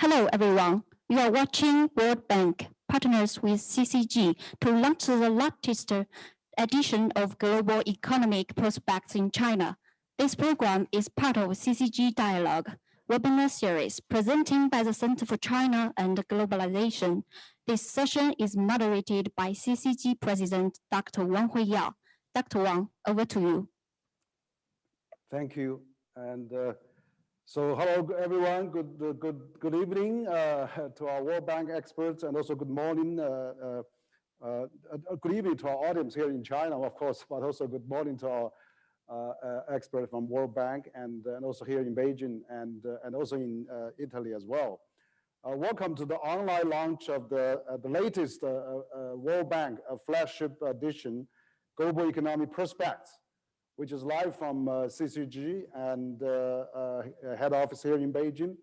Hello, everyone. You are watching World Bank partners with CCG to launch the latest edition of Global Economic Prospects in China. This program is part of CCG Dialogue webinar series presented by the Center for China and Globalization. This session is moderated by CCG President Dr. Wang Huiyao. Dr. Wang, over to you. Thank you. And so hello, everyone. Good evening to our World Bank experts, and also good morning. Good evening to our audience here in China, of course, but also good morning to our expert from World Bank and also here in Beijing and also in Italy as well. Welcome to the online launch of the latest World Bank flagship edition, Global Economic Prospects, which is live from CCG and head office here in Beijing.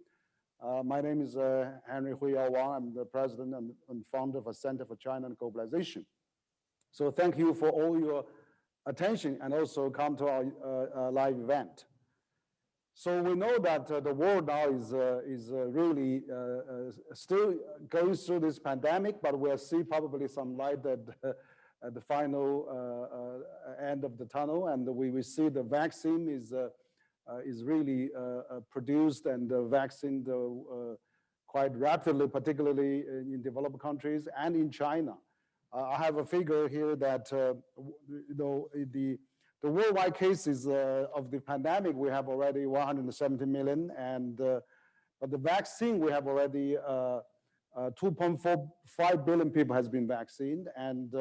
My name is Ayhan Kose. I'm the president and founder of a Center for China and Globalization. So thank you for all your attention and also come to our live event. So we know that the world now is really still going through this pandemic, but we'll see probably some light at the final end of the tunnel, and we will see the vaccine is really produced and vaccinated quite rapidly, particularly in developed countries and in China. I have a figure here that the worldwide cases of the pandemic, we have already 170 million, and but the vaccine we have already 2.45 billion people has been vaccinated, and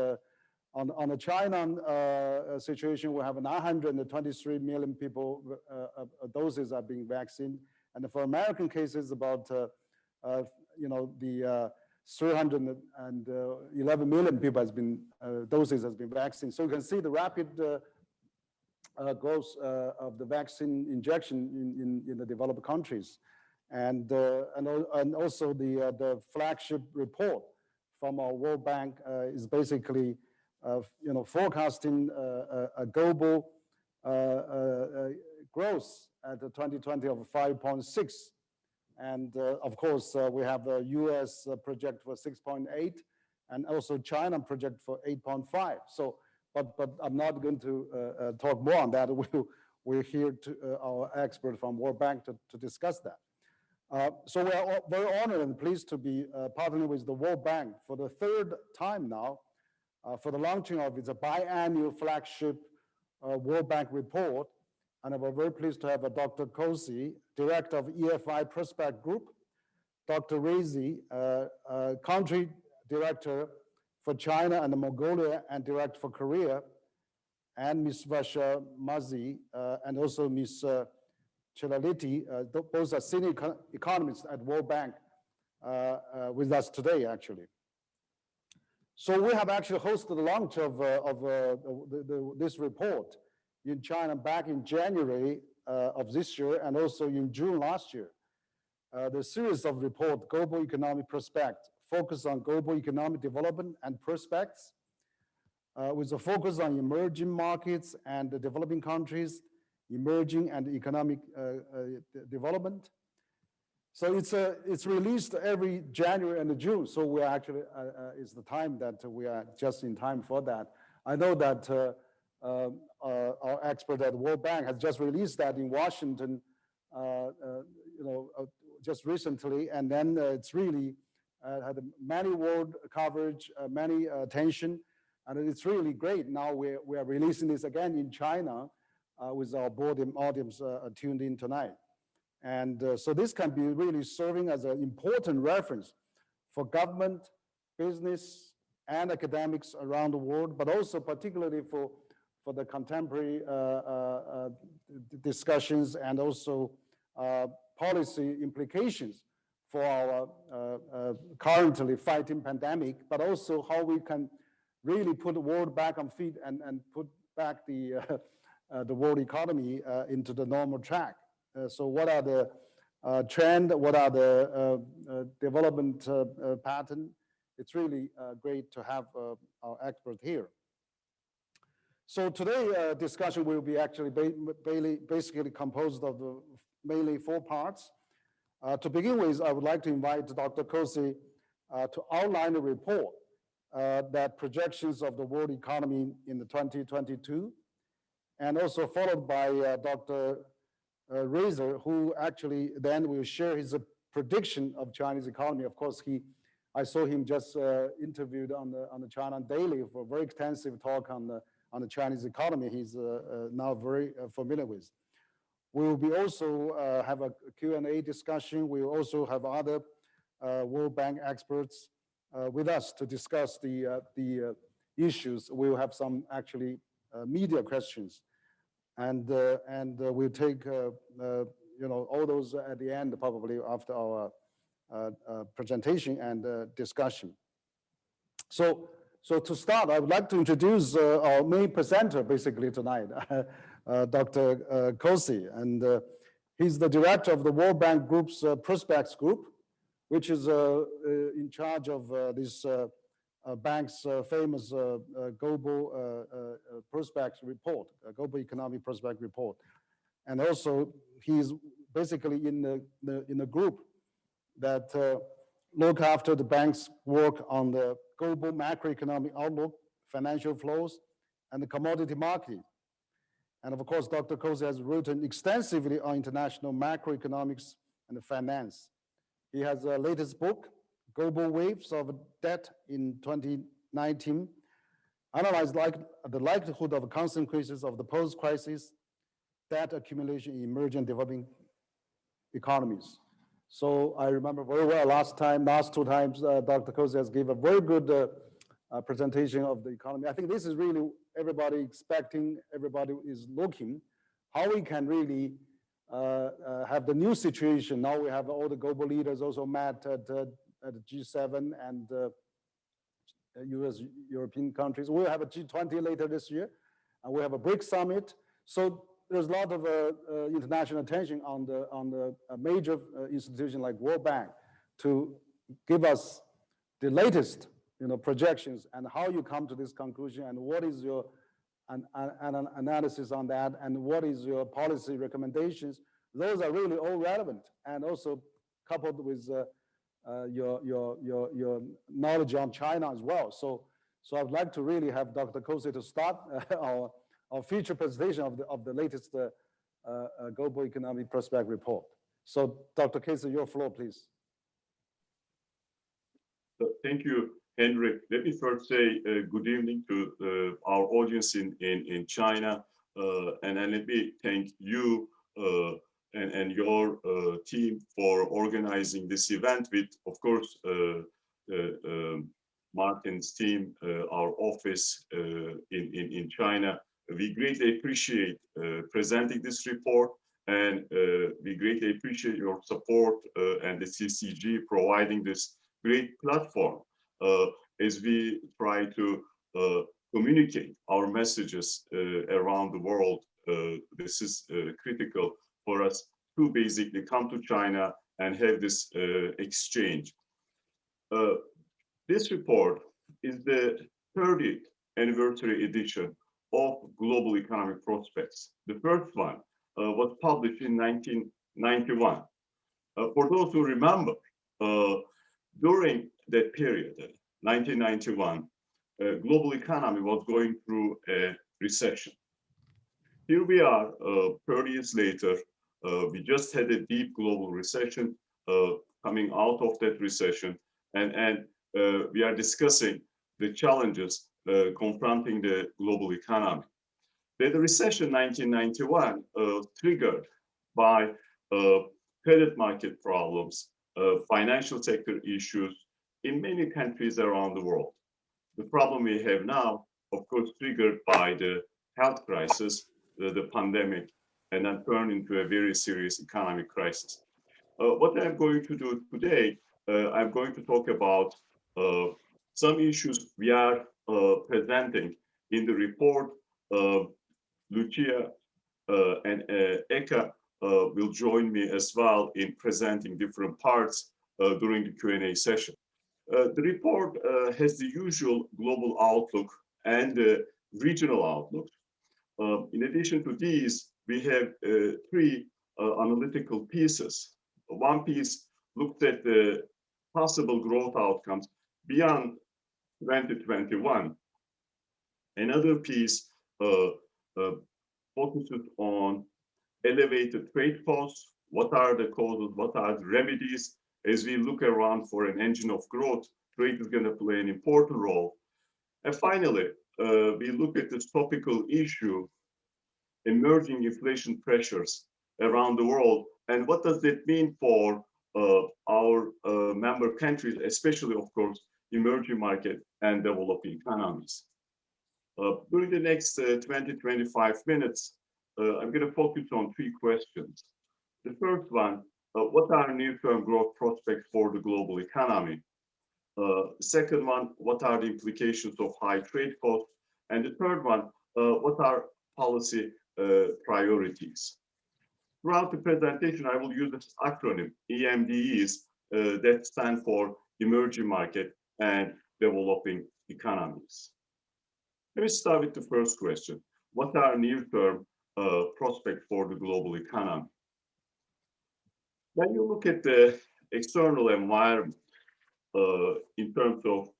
on the China situation, we have 923 million people doses are being vaccinated, and for American cases, about 311 million people has been doses has been vaccinated. So you can see the rapid growth of the vaccine injection in the developed countries, and also the flagship report from our World Bank is basically forecasting a global growth at the 2020 of 5.6, and of course we have the U.S. project for 6.8, and also China project for 8.5. So, but I'm not going to talk more on that. We're here to our expert from World Bank to discuss that. So we are very honored and pleased to be partnering with the World Bank for the third time now. For the launching of its biannual flagship World Bank report. And we're very pleased to have Dr. Kose, Director of EFI Prospects Group, Dr. Rezi, Country Director for China and Mongolia and Director for Korea, and Ms. Vashakmadz and also Ms. Quaglietti, both are senior economists at World Bank with us today, actually. So we have actually hosted the launch of this report in China back in January of this year and also in June last year. The series of report, Global Economic Prospects, focus on global economic development and prospects with a focus on emerging markets and the developing countries, emerging and economic development. So it's released every January and June. So we're actually, it's the time that we are just in time for that. I know that our expert at World Bank has just released that in Washington, just recently. And then it's really had many world coverage, many attention, and it's really great. Now we are releasing this again in China with our audience tuned in tonight. And so this can be really serving as an important reference for government, business, and academics around the world, but also particularly for the contemporary discussions and also policy implications for our currently fighting pandemic, but also how we can really put the world back on feet and put back the world economy into the normal track. So what are the trend? What are the development pattern? It's really great to have our expert here. So today discussion will be actually basically composed of mainly four parts. To begin with, I would like to invite Dr. Kose to outline a report that projections of the world economy in the 2022, and also followed by Dr. Razor, who actually then will share his prediction of Chinese economy. Of course, I saw him just interviewed on the China Daily for a very extensive talk on the Chinese economy. He's now very familiar with. We will be also have a Q&A discussion. We will also have other World Bank experts with us to discuss the issues. We will have some actually media questions, and we'll take all those at the end, probably after our presentation and discussion. So to start, I would like to introduce our main presenter basically tonight, Dr. Kose, and he's the director of the World Bank Group's Prospects Group, which is in charge of this bank's famous global prospects report, global economic prospect report. And also he's basically in the group that look after the bank's work on the global macroeconomic outlook, financial flows, and the commodity market. And of course, Dr. Kose has written extensively on international macroeconomics and finance. He has a latest book, Global Waves of Debt in 2019, analyzed the likelihood of consequences of the post-crisis debt accumulation in emerging and developing economies. So I remember very well last two times, Dr. Kose has given a very good presentation of the economy. I think this is really everybody expecting, everybody is looking, how we can really have the new situation. Now we have all the global leaders also met at G7 and US, European countries. We'll have a G20 later this year, and we have a BRICS summit. So there's a lot of international attention on the major institution like World Bank to give us the latest projections and how you come to this conclusion and what is your analysis on that and what is your policy recommendations. Those are really all relevant and also coupled with your knowledge on China as well. So I'd like to really have Dr. Kose to start our future presentation of the latest Global Economic Prospect Report. So Dr. Kose, your floor, please. Thank you, Henry. Let me first say good evening to our audience in China, and let me thank you and your team for organizing this event with, of course, Martin's team, our office in China. We greatly appreciate presenting this report, and we greatly appreciate your support and the CCG providing this great platform as we try to communicate our messages around the world. This is critical for us to basically come to China and have this exchange. This report is the 30th anniversary edition of Global Economic Prospects. The first one was published in 1991. For those who remember, during that period, 1991, global economy was going through a recession. Here we are, 30 years later. We just had a deep global recession, coming out of that recession, and we are discussing the challenges confronting the global economy. The recession 1991 triggered by credit market problems, financial sector issues in many countries around the world. The problem we have now, of course, triggered by the health crisis, the pandemic, and then turned into a very serious economic crisis. What I'm going to do today, I'm going to talk about some issues we are presenting in the report. Lucia and Eka will join me as well in presenting different parts during the Q&A session. The report has the usual global outlook and regional outlook. In addition to these, we have three analytical pieces. one piece looked at the possible growth outcomes beyond 2021. Another piece focuses on elevated trade costs. What are the causes? What are the remedies? As we look around for an engine of growth, trade is going to play an important role. And finally, we look at this topical issue, emerging inflation pressures around the world, and what does that mean for our member countries, especially, of course, emerging market and developing economies. During the next 20-25 minutes, I'm going to focus on three questions. The first one, what are near-term growth prospects for the global economy? Second one, what are the implications of high trade costs? And the third one, what are policy priorities? Throughout the presentation, I will use this acronym, EMDEs, that stand for emerging market and developing economies. Let me start with the first question. What are near-term prospects for the global economy? When you look at the external environment in terms of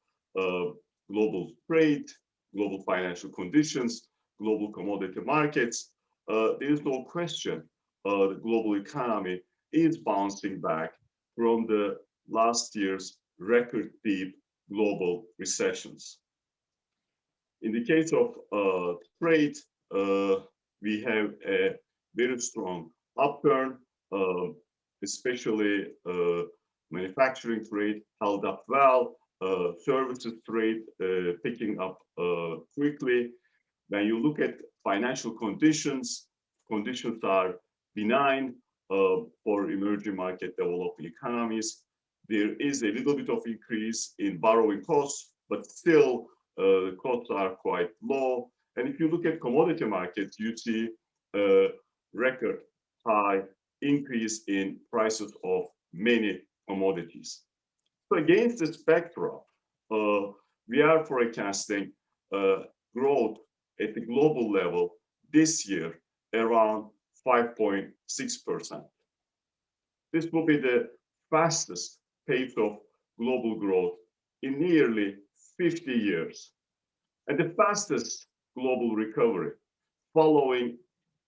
global trade, global financial conditions, global commodity markets, there is no question the global economy is bouncing back from the last year's record deep global recessions. In the case of trade, we have a very strong upturn, especially manufacturing trade held up well, services trade picking up quickly. When you look at financial conditions, conditions are benign for emerging market developing economies. There is a little bit of increase in borrowing costs, but still the costs are quite low. And if you look at commodity markets, you see a record high increase in prices of many commodities. So against this backdrop, we are forecasting growth at the global level this year around 5.6%. This will be the fastest pace of global growth in nearly 50 years, and the fastest global recovery following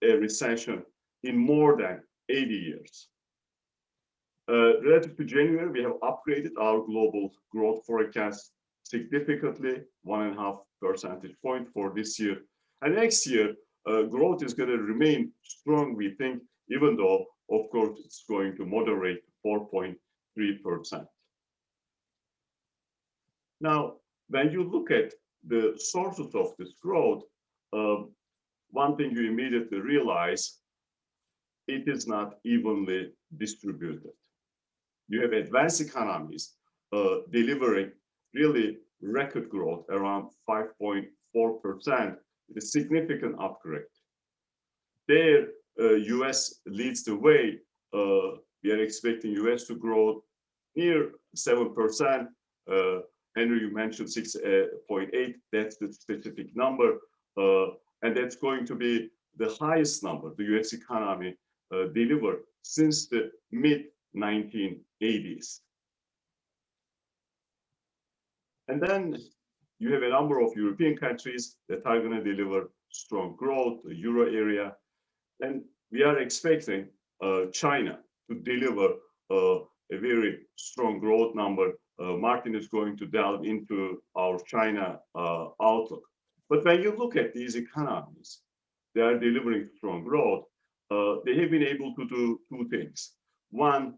a recession in more than 80 years. Relative to January, we have upgraded our global growth forecast significantly, 1.5 percentage point for this year. And next year, growth is going to remain strong, we think, even though, of course, it's going to moderate 4.3%. Now, when you look at the sources of this growth, one thing you immediately realize, it is not evenly distributed. You have advanced economies delivering really record growth around 5.4%, with a significant upgrade. There, US leads the way. We are expecting US to grow near 7%. Henry, you mentioned 6.8, that's the specific number. And that's going to be the highest number the US economy delivered since the mid-1980s. And then you have a number of European countries that are going to deliver strong growth, the Euro area. And we are expecting China to deliver a very strong growth number. Martin is going to delve into our China outlook. But when you look at these economies, they are delivering strong growth. They have been able to do two things. One,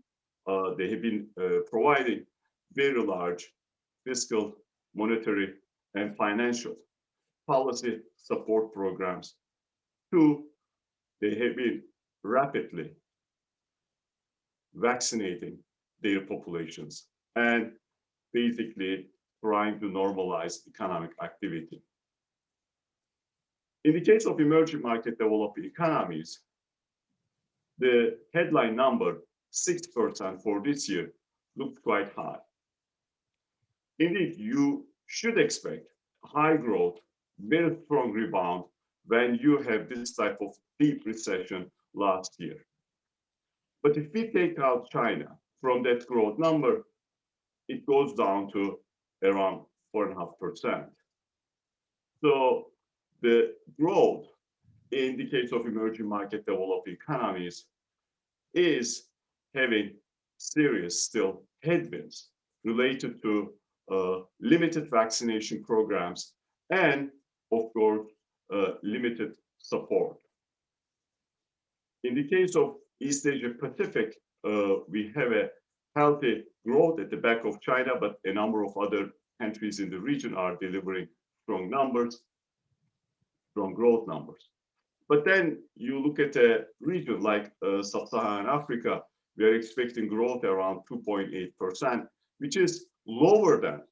they have been providing very large fiscal, monetary, and financial policy support programs. Two, they have been rapidly vaccinating their populations and basically trying to normalize economic activity. In the case of emerging market developing economies, the headline number, 6% for this year, looks quite high. Indeed, you should expect high growth, very strong rebound when you have this type of deep recession last year. But if we take out China from that growth number, it goes down to around 4.5%. So the growth in the case of emerging market developed economies is having serious still headwinds related to limited vaccination programs and, of course, limited support. In the case of East Asia Pacific, we have a healthy growth at the back of China, but a number of other countries in the region are delivering strong numbers, strong growth numbers. But then you look at a region like Sub-Saharan Africa, we are expecting growth around 2.8%, which is lower than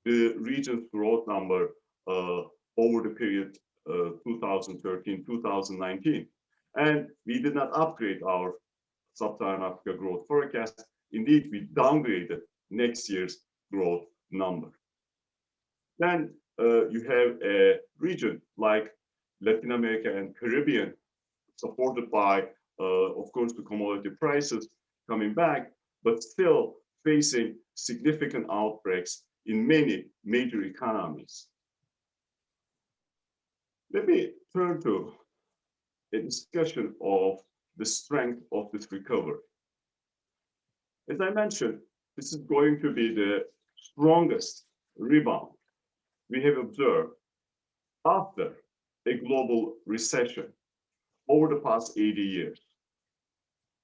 the region's growth number over the period 2013-2019. And we did not upgrade our Sub-Saharan Africa growth forecast. Indeed, we downgraded next year's growth number. Then you have a region like Latin America and Caribbean, supported by, of course, the commodity prices coming back, but still facing significant outbreaks in many major economies. Let me turn to a discussion of the strength of this recovery. As I mentioned, this is going to be the strongest rebound we have observed after a global recession over the past 80 years.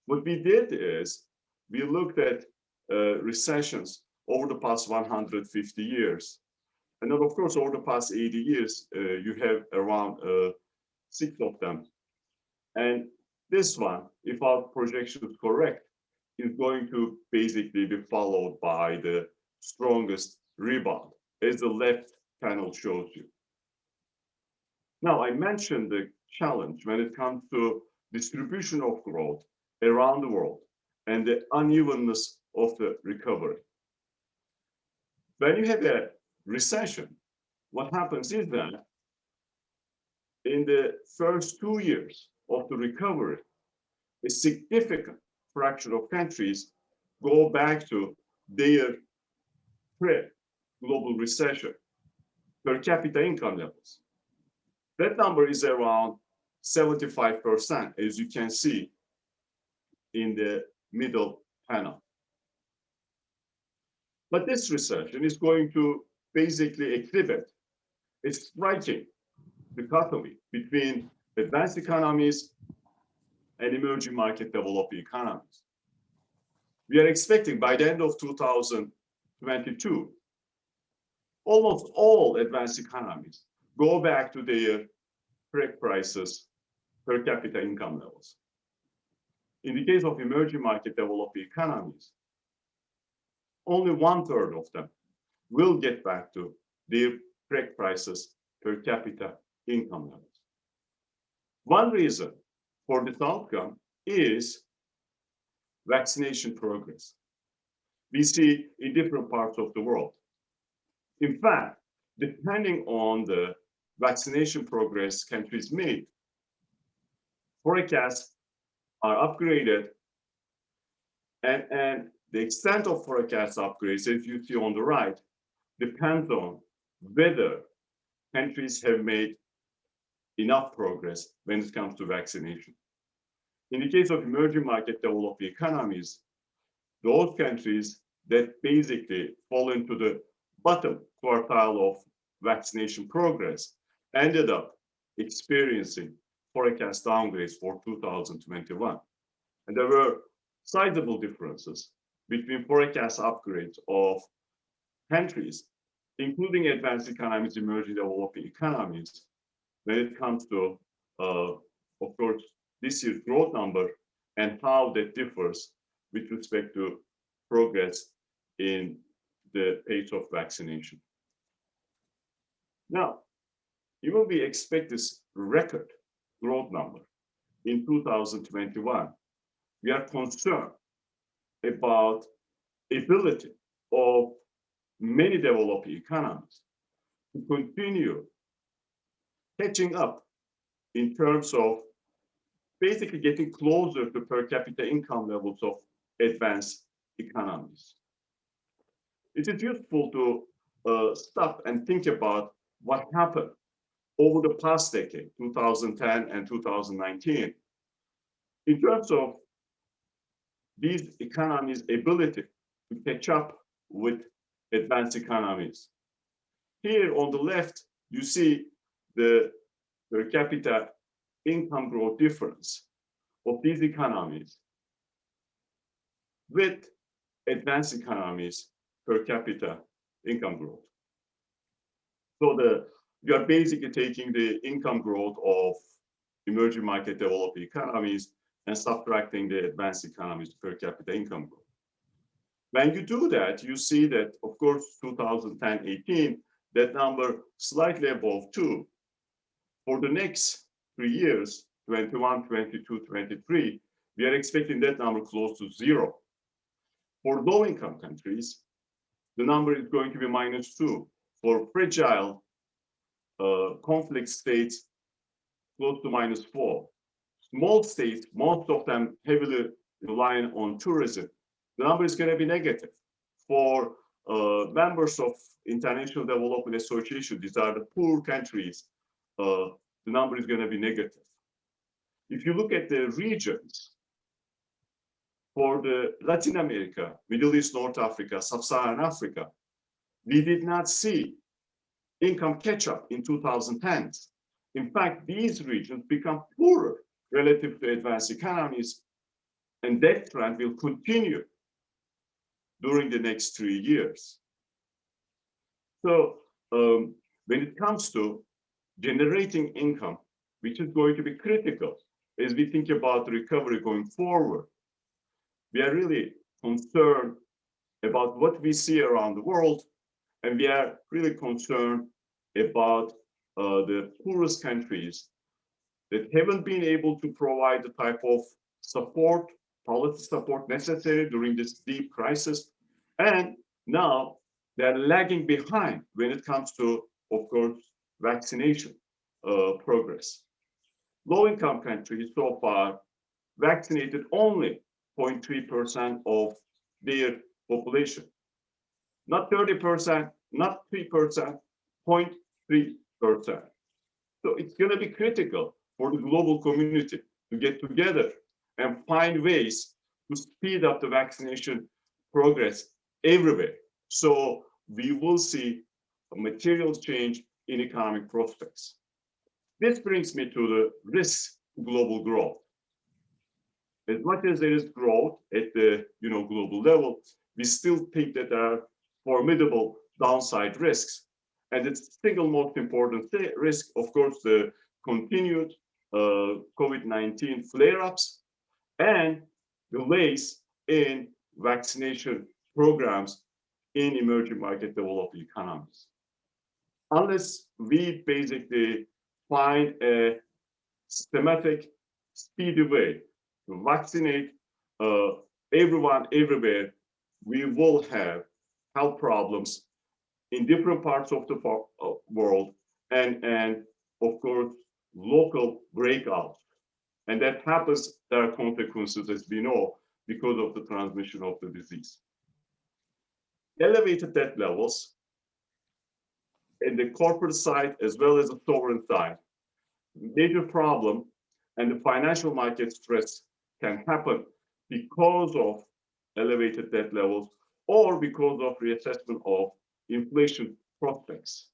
What we did is we looked at recessions over the past 150 years. And then, of course, over the past 80 years, you have around 6 of them. And this one, if our projection is correct, is going to basically be followed by the strongest rebound, as the left panel shows you. Now, I mentioned the challenge when it comes to distribution of growth around the world and the unevenness of the recovery. When you have a recession, what happens is that in the first 2 years of the recovery, a significant fraction of countries go back to their pre-global recession per capita income levels. That number is around 75%, as you can see in the middle panel. But this recession is going to basically exhibit a striking dichotomy between advanced economies and emerging market developed economies. We are expecting by the end of 2022, almost all advanced economies go back to their pre-crisis per capita income levels. In the case of emerging market developed economies, only 1/3 of them will get back to their pre-crisis per capita income levels. One reason for this outcome is vaccination progress we see in different parts of the world. In fact, depending on the vaccination progress countries made, forecasts are upgraded, and the extent of forecast upgrades, as you see on the right, depends on whether countries have made enough progress when it comes to vaccination. In the case of emerging market developed economies, those countries that basically fall into the bottom quartile of vaccination progress ended up experiencing forecast downgrades for 2021. And there were sizable differences between forecast upgrades of countries, including advanced economies, emerging developing economies, when it comes to, of course, this year's growth number and how that differs with respect to progress in the pace of vaccination. Now, even we expect this record growth number in 2021, we are concerned about ability of many developing economies to continue catching up in terms of basically getting closer to per capita income levels of advanced economies. It is useful to stop and think about what happened over the past decade, 2010 and 2019, in terms of these economies' ability to catch up with advanced economies. Here on the left, you see the per capita income growth difference of these economies with advanced economies per capita income growth. So you are basically taking the income growth of emerging market developing economies and subtracting the advanced economies per capita income growth. When you do that, you see that, of course, 2010-18, that number slightly above 2. For the next 3 years, 21, 22, 23, we are expecting that number close to 0. For low-income countries, the number is going to be -2. For fragile conflict states, close to -4. Small states, most of them heavily relying on tourism, the number is going to be negative. For members of International Development Association, these are the poor countries, the number is going to be negative. If you look at the regions, for the Latin America, Middle East, North Africa, Sub-Saharan Africa, we did not see income catch-up in 2010s. In fact, these regions become poorer relative to advanced economies, and that trend will continue during the next 3 years. So when it comes to generating income, which is going to be critical as we think about the recovery going forward, we are really concerned about what we see around the world, and we are really concerned about the poorest countries that haven't been able to provide the type of support, policy support necessary during this deep crisis. And now they're lagging behind when it comes to, of course, vaccination progress. Low-income countries so far vaccinated only 0.3% of their population. Not 30%, not 3%, 0.3%. So it's going to be critical for the global community to get together and find ways to speed up the vaccination progress everywhere. So we will see a material change in economic prospects. This brings me to the risks to global growth. As much as there is growth at the global level, we still think that there are formidable downside risks. And the single most important risk, of course, the continued COVID-19 flare-ups and delays in vaccination programs in emerging market developing economies. Unless we basically find a systematic, speedy way to vaccinate everyone everywhere, we will have health problems in different parts of the world and of course, local breakouts. And that happens, there are consequences, as we know, because of the transmission of the disease. Elevated debt levels in the corporate side as well as the sovereign side, major problem, and the financial market stress can happen because of elevated debt levels or because of reassessment of inflation prospects.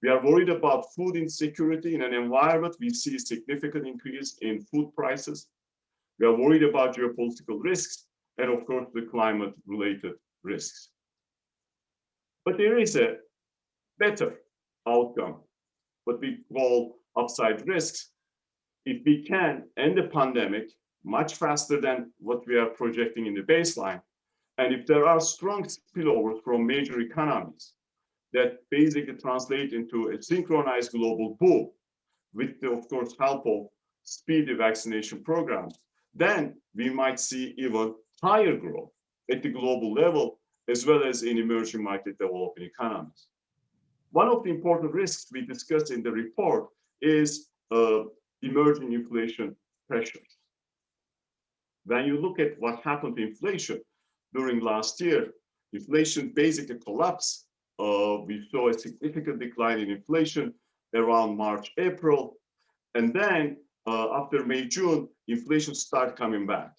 We are worried about food insecurity in an environment we see a significant increase in food prices. We are worried about geopolitical risks and, of course, the climate-related risks. But there is a better outcome, what we call upside risks. If we can end the pandemic much faster than what we are projecting in the baseline, and if there are strong spillovers from major economies that basically translate into a synchronized global boom with the, of course, help of speedy vaccination programs, then we might see even higher growth at the global level, as well as in emerging market developing economies. One of the important risks we discussed in the report is emerging inflation pressures. When you look at what happened to inflation during last year, inflation basically collapsed. We saw a significant decline in inflation around March, April, and then after May, June, inflation started coming back.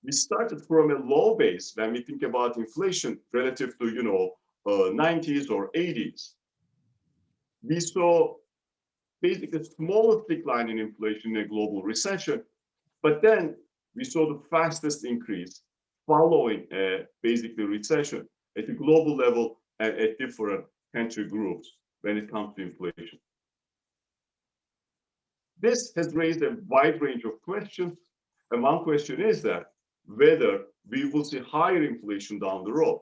We started from a low base when we think about inflation relative to 90s or 80s. We saw basically the smallest decline in inflation in a global recession, but then we saw the fastest increase following basically recession at the global level and at different country groups when it comes to inflation. This has raised a wide range of questions, and one question is that whether we will see higher inflation down the road.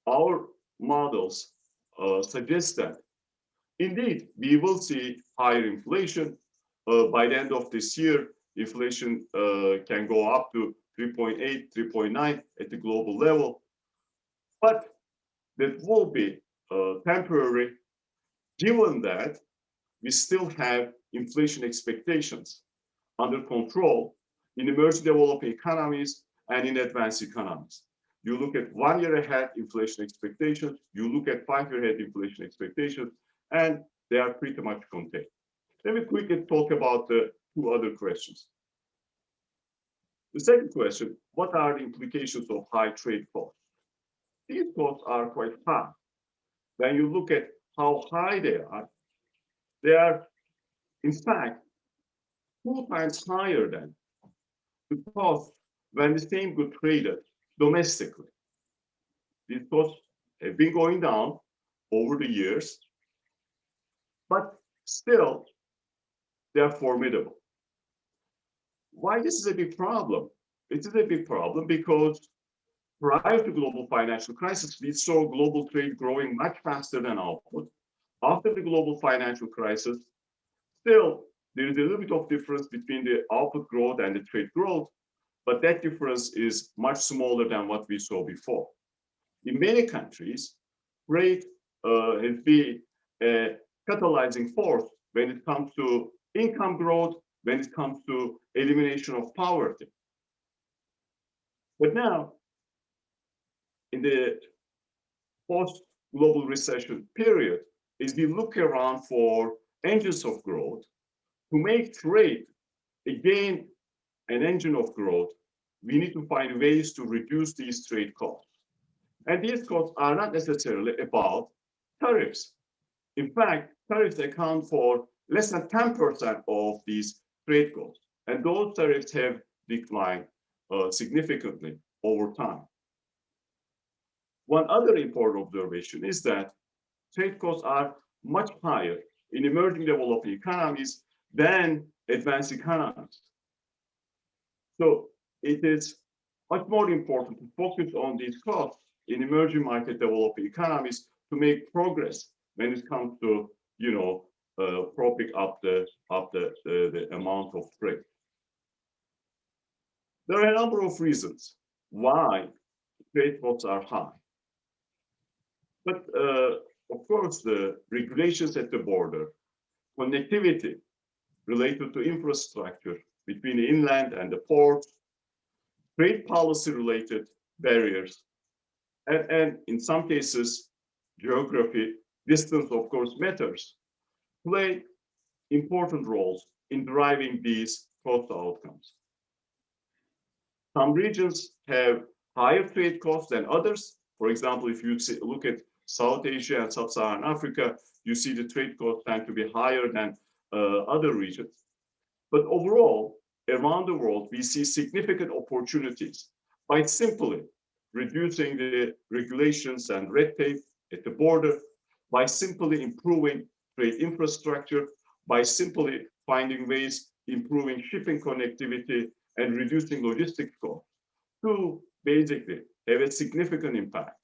Our models suggest that indeed we will see higher inflation. By the end of this year, inflation can go up to 3.8, 3.9 at the global level, but that will be temporary, given that we still have inflation expectations under control in emerging developing economies and in advanced economies. You look at 1 year ahead inflation expectations, you look at 5 year ahead inflation expectations, and they are pretty much contained. Let me quickly talk about the two other questions. The second question, what are the implications of high trade costs? These costs are quite high. When you look at how high they are in fact 2 times higher than the cost when the same good traded domestically. These costs have been going down over the years, but still they are formidable. Why this is a big problem? It is a big problem because prior to global financial crisis, we saw global trade growing much faster than output. After the global financial crisis, still there is a little bit of difference between the output growth and the trade growth, but that difference is much smaller than what we saw before. In many countries, trade has been a catalyzing force when it comes to income growth, when it comes to elimination of poverty. But now, in the post-global recession period, as we look around for engines of growth, to make trade again an engine of growth, we need to find ways to reduce these trade costs. And these costs are not necessarily about tariffs. In fact, tariffs account for less than 10% of these trade costs. And those tariffs have declined significantly over time. One other important observation is that trade costs are much higher in emerging developing economies than advanced economies. So it is much more important to focus on these costs in emerging market developing economies to make progress when it comes to, propping up the amount of trade. There are a number of reasons why trade costs are high. But of course, the regulations at the border, connectivity related to infrastructure between the inland and the port, trade policy related barriers, and in some cases, geography, distance of course matters, play important roles in driving these cost outcomes. Some regions have higher trade costs than others. For example, if you look at South Asia and Sub-Saharan Africa, you see the trade costs tend to be higher than other regions. But overall, around the world, we see significant opportunities by simply reducing the regulations and red tape at the border, by simply improving trade infrastructure, by simply finding ways improving shipping connectivity and reducing logistics costs to basically have a significant impact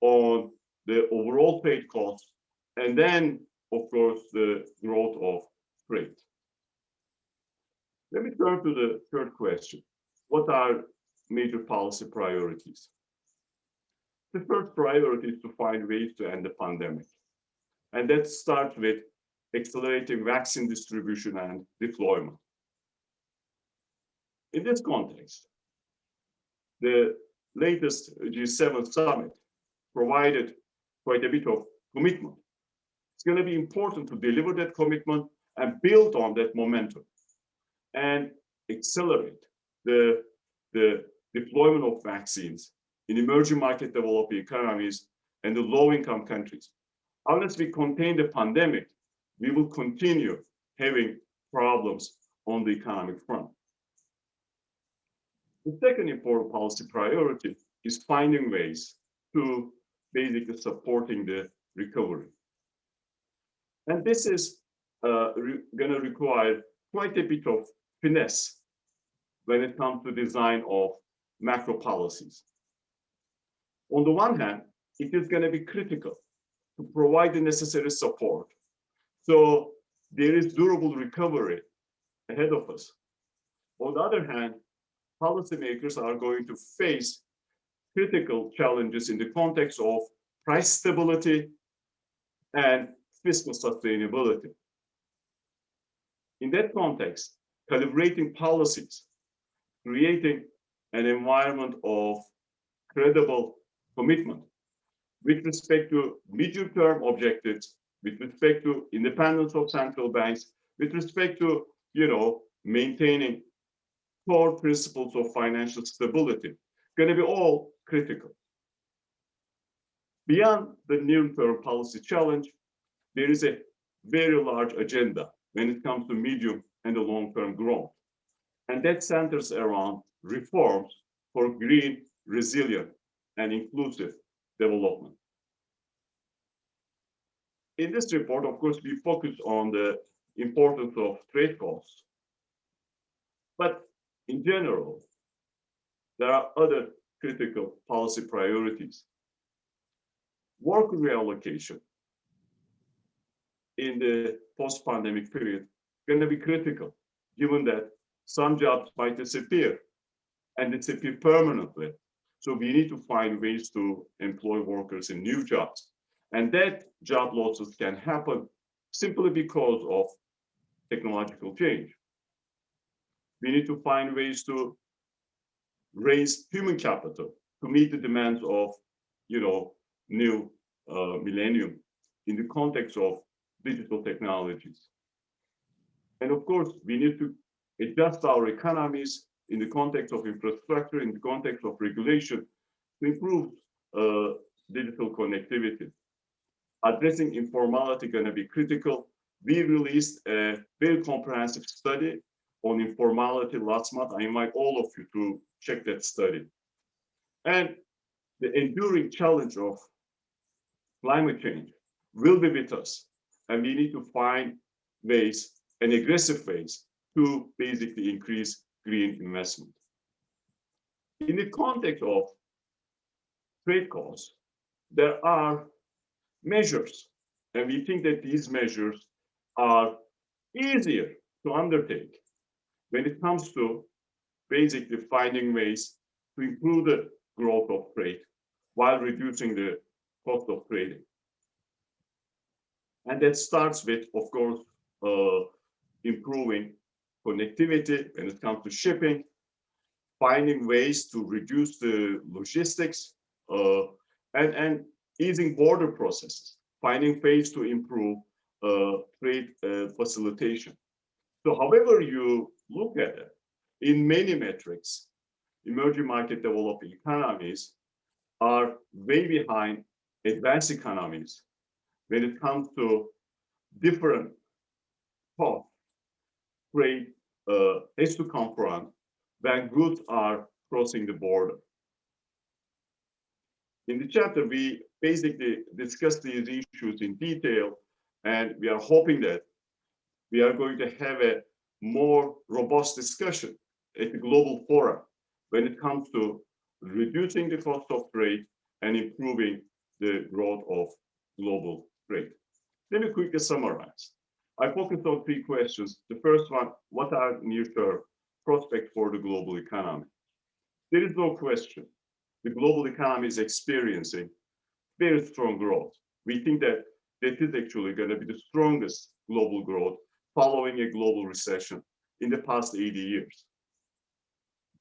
on the overall trade costs and then, of course, the growth of trade. Let me turn to the third question. What are major policy priorities? The first priority is to find ways to end the pandemic. And that starts with accelerating vaccine distribution and deployment. In this context, the latest G7 summit provided quite a bit of commitment. It's going to be important to deliver that commitment and build on that momentum and accelerate the deployment of vaccines in emerging market developing economies and the low-income countries. Unless we contain the pandemic, we will continue having problems on the economic front. The second important policy priority is finding ways to basically supporting the recovery. And this is going to require quite a bit of finesse when it comes to design of macro policies. On the one hand, it is going to be critical to provide the necessary support so there is durable recovery ahead of us. On the other hand, policymakers are going to face critical challenges in the context of price stability and fiscal sustainability. In that context, calibrating policies, creating an environment of credible commitment with respect to medium-term objectives, with respect to independence of central banks, with respect to, maintaining core principles of financial stability, going to be all critical. Beyond the near-term policy challenge, there is a very large agenda when it comes to medium and the long-term growth. And that centers around reforms for green, resilient, and inclusive development. In this report, of course, we focus on the importance of trade costs. But in general, there are other critical policy priorities. Work reallocation in the post-pandemic period is going to be critical, given that some jobs might disappear and disappear permanently. So we need to find ways to employ workers in new jobs. And that job losses can happen simply because of technological change. We need to find ways to raise human capital to meet the demands of, new millennium in the context of digital technologies. And of course, we need to adjust our economies in the context of infrastructure, in the context of regulation, to improve digital connectivity. Addressing informality is going to be critical. We released a very comprehensive study on informality last month. I invite all of you to check that study. And the enduring challenge of climate change will be with us. And we need to find ways, and aggressive ways, to basically increase green investment. In the context of trade costs, there are measures, and we think that these measures are easier to undertake when it comes to basically finding ways to improve the growth of trade while reducing the cost of trading. And that starts with, of course, improving connectivity when it comes to shipping, finding ways to reduce the logistics, and easing border processes, finding ways to improve trade facilitation. So however you look at it, in many metrics, emerging market developing economies are way behind advanced economies when it comes to different costs trade has to confront when goods are crossing the border. In the chapter, we basically discuss these issues in detail, and we are hoping that we are going to have a more robust discussion at the global forum when it comes to reducing the cost of trade and improving the growth of global trade. Let me quickly summarize. I focused on three questions. The first one, what are near-term prospects for the global economy? There is no question. The global economy is experiencing very strong growth. We think that that is actually going to be the strongest global growth following a global recession in the past 80 years.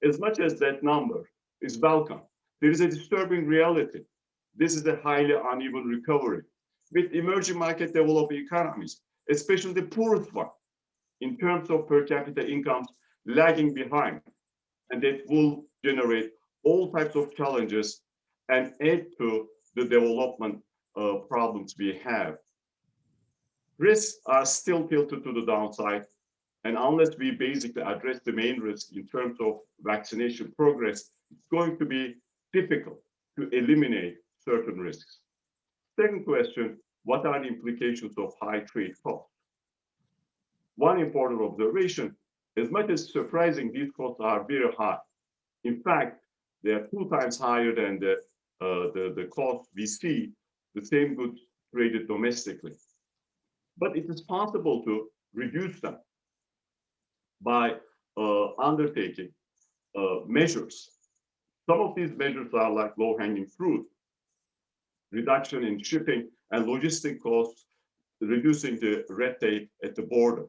As much as that number is welcome, there is a disturbing reality. This is a highly uneven recovery, with emerging market developing economies, especially the poorest one, in terms of per capita incomes, lagging behind. And that will generate all types of challenges and add to the development problems we have. Risks are still tilted to the downside, and unless we basically address the main risk in terms of vaccination progress, it's going to be difficult to eliminate certain risks. Second question, what are the implications of high trade costs? One important observation, as much as surprising, these costs are very high. In fact, they are 2 times higher than the cost we see the same goods traded domestically. But it is possible to reduce them by undertaking measures. Some of these measures are like low-hanging fruit, reduction in shipping and logistic costs, reducing the red tape at the border.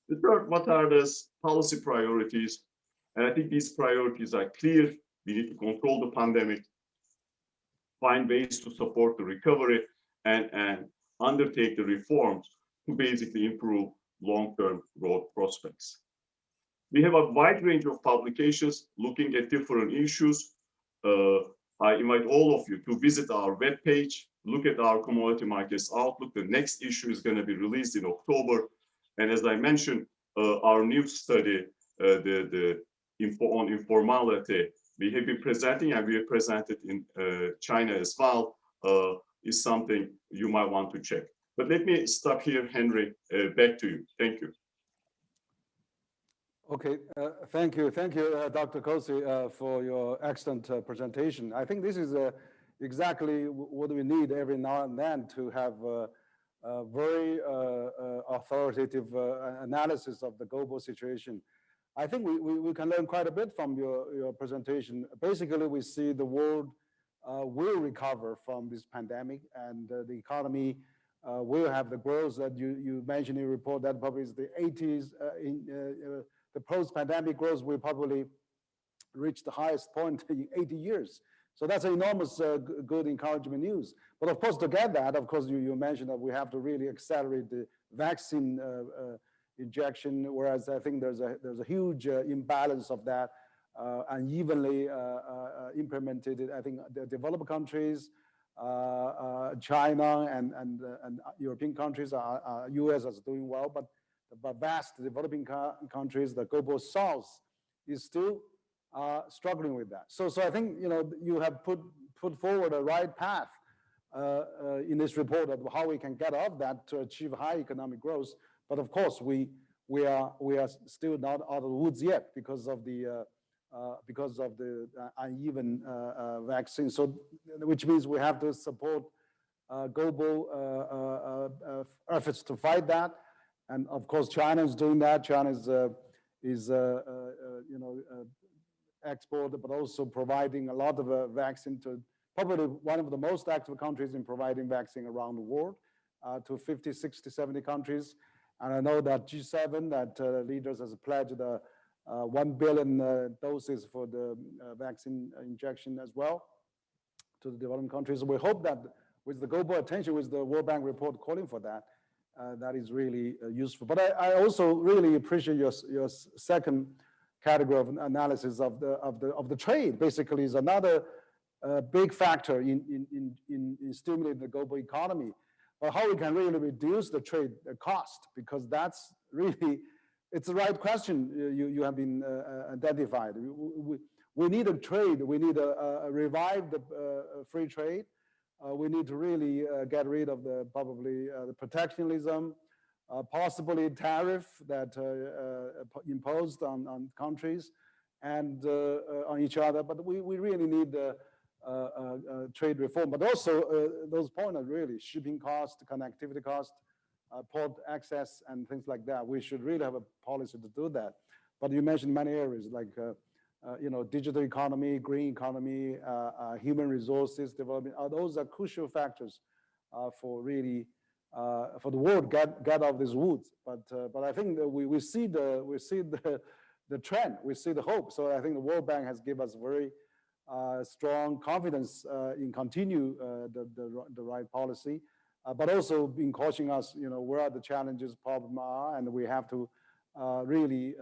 The third, what are the policy priorities? And I think these priorities are clear. We need to control the pandemic, find ways to support the recovery, and undertake the reforms to basically improve long-term growth prospects. We have a wide range of publications looking at different issues. I invite all of you to visit our webpage, look at our commodity markets outlook. The next issue is going to be released in October. And as I mentioned, our new study, on informality, we have been presenting, and we have presented in China as well, is something you might want to check. But let me stop here, Henry, back to you. Thank you. Okay, thank you, Dr. Kose, for your excellent presentation. I think this is exactly what we need every now and then to have a very authoritative analysis of the global situation. I think we can learn quite a bit from your presentation. Basically, we see the world will recover from this pandemic, and the economy will have the growth that you mentioned in your report. That probably is the 80s. The post-pandemic growth will probably reach the highest point in 80 years. So that's an enormous good encouragement news. But of course, to get that, of course, you mentioned that we have to really accelerate the vaccine injection, whereas I think there's a huge imbalance of that, unevenly implemented. I think the developed countries, China and European countries, US is doing well, but the vast developing countries, the global south, is still struggling with that. So I think you have put forward a right path in this report of how we can get off that to achieve high economic growth. But of course, we are still not out of the woods yet because of the uneven vaccine. So, which means we have to support global efforts to fight that. And of course, China is doing that. China is export, but also providing a lot of vaccine to probably one of the most active countries in providing vaccine around the world, to 50, 60, 70 countries. And I know that G7, that leaders has pledged 1 billion doses for the vaccine injection as well to the developing countries. We hope that with the global attention, with the World Bank report calling for that, that is really useful. But I also really appreciate your second category of analysis of the trade. Basically, is another big factor in stimulating the global economy. But how we can really reduce the trade cost, because that's really, it's the right question you have been identified. We need a trade. We need a revived free trade. We need to really get rid of probably the protectionism, possibly tariff that imposed on countries and on each other. But we really need trade reform. But also those points are really shipping cost, connectivity cost, port access, and things like that. We should really have a policy to do that. But you mentioned many areas like digital economy, green economy, human resources development. Those are crucial factors for really for the world get out of these woods. But I think that we see the trend, we see the hope. So I think the World Bank has given us very strong confidence in continue the right policy, but also been cautioning us, where are the challenges, problem are, and we have to really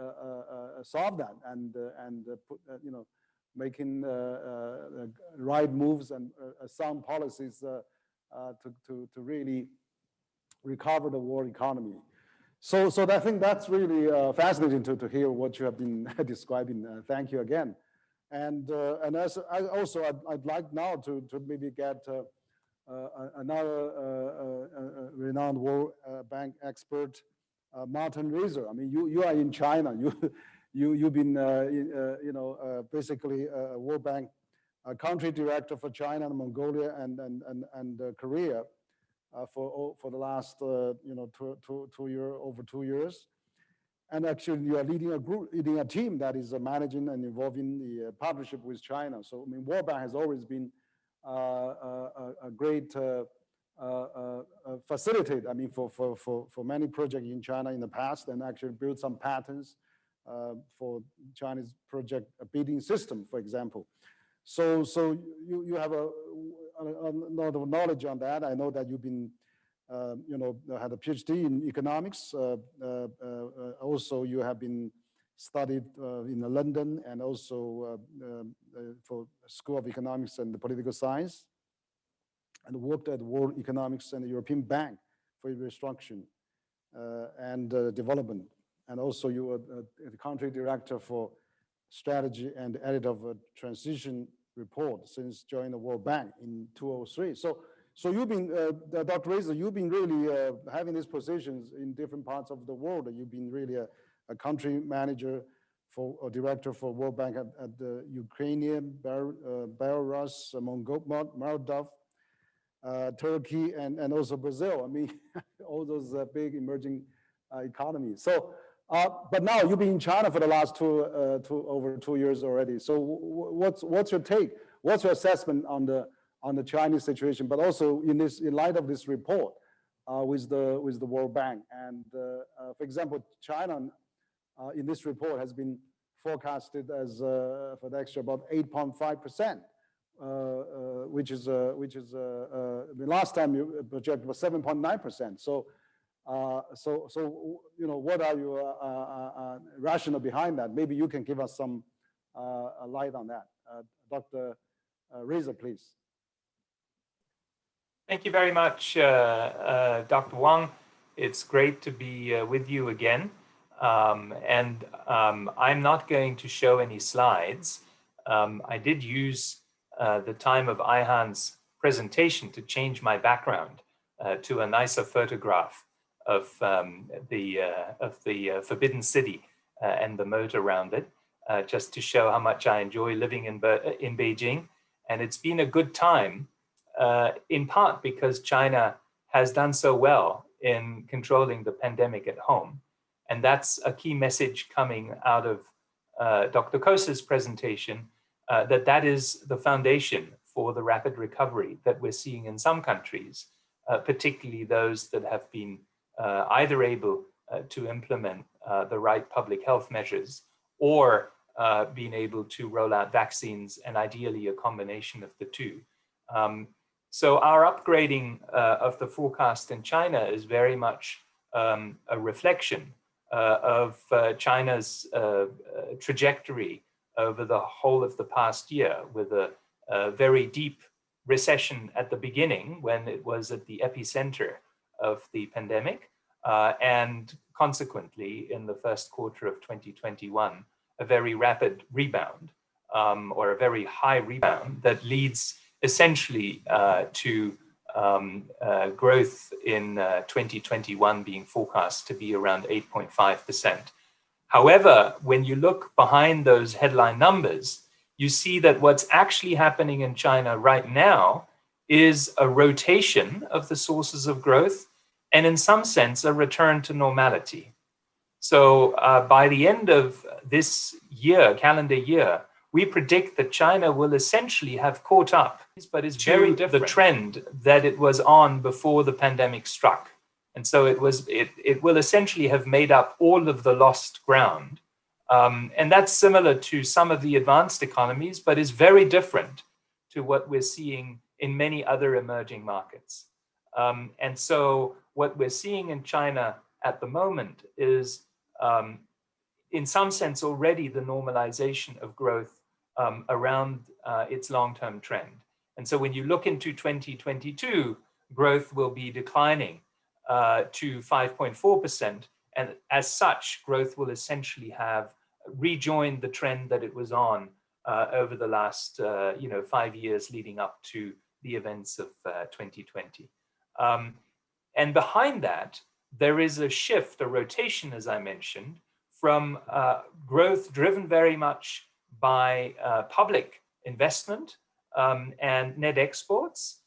solve that and put, making right moves and sound policies to really recover the world economy. So I think that's really fascinating to hear what you have been describing. Thank you again. And as I'd like now to maybe get another renowned World Bank expert, Martin Reiser. I mean, you are in China. You've been basically a World Bank country director for China and Mongolia and Korea for the last over 2 years. And actually, you are leading a team that is managing and involving the partnership with China. So, I mean, World Bank has always been a great facilitator. I mean, for many projects in China in the past, and actually built some patents for Chinese project bidding system, for example. So you have a lot of knowledge on that. I know that you've been had a PhD in economics. Also, you have been studied in London and also for School of Economics and Political Science, and worked at World Economics and the European Bank for Reconstruction and Development. And also, you were the country director for strategy and editor of a transition report since joining the World Bank in 2003. So you've been, Dr. Reiser, you've been really having these positions in different parts of the world. You've been really a country manager or director for World Bank at the Ukrainian, Belarus, Moldova, Turkey, and also Brazil. I mean, all those big emerging economies. So, but now you've been in China for the last over 2 years already. So what's your take? What's your assessment on the Chinese situation, but also in light of this report with the World Bank? And for example, China in this report has been forecasted as for next year about 8.5%, which is the last time you projected was 7.9%. So what are your rationale behind that? Maybe you can give us some light on that, Dr. Reiser, please. Thank you very much, Dr. Wang. It's great to be with you again. I'm not going to show any slides. I did use the time of Ayhan's presentation to change my background to a nicer photograph of the Forbidden City and the moat around it, just to show how much I enjoy living in Beijing. And it's been a good time, in part because China has done so well in controlling the pandemic at home. And that's a key message coming out of Dr. Kose's presentation, that is the foundation for the rapid recovery that we're seeing in some countries, particularly those that have been either able to implement the right public health measures or being able to roll out vaccines, and ideally a combination of the two. So our upgrading of the forecast in China is very much a reflection of China's trajectory over the whole of the past year, with a very deep recession at the beginning when it was at the epicenter of the pandemic, and consequently in the first quarter of 2021, a very rapid rebound, or a very high rebound that leads essentially to growth in 2021 being forecast to be around 8.5%. However, when you look behind those headline numbers, you see that what's actually happening in China right now is a rotation of the sources of growth, and in some sense, a return to normality. So by the end of this year, calendar year, we predict that China will essentially have caught up, but is very different the trend that it was on before the pandemic struck. And so it will essentially have made up all of the lost ground. And that's similar to some of the advanced economies, but is very different to what we're seeing in many other emerging markets. And so what we're seeing in China at the moment is, in some sense, already the normalization of growth around its long-term trend. And so when you look into 2022, growth will be declining to 5.4%. And as such, growth will essentially have rejoined the trend that it was on over the last 5 years leading up to the events of 2020. And behind that, there is a shift, a rotation, as I mentioned, from growth driven very much by public investment and net exports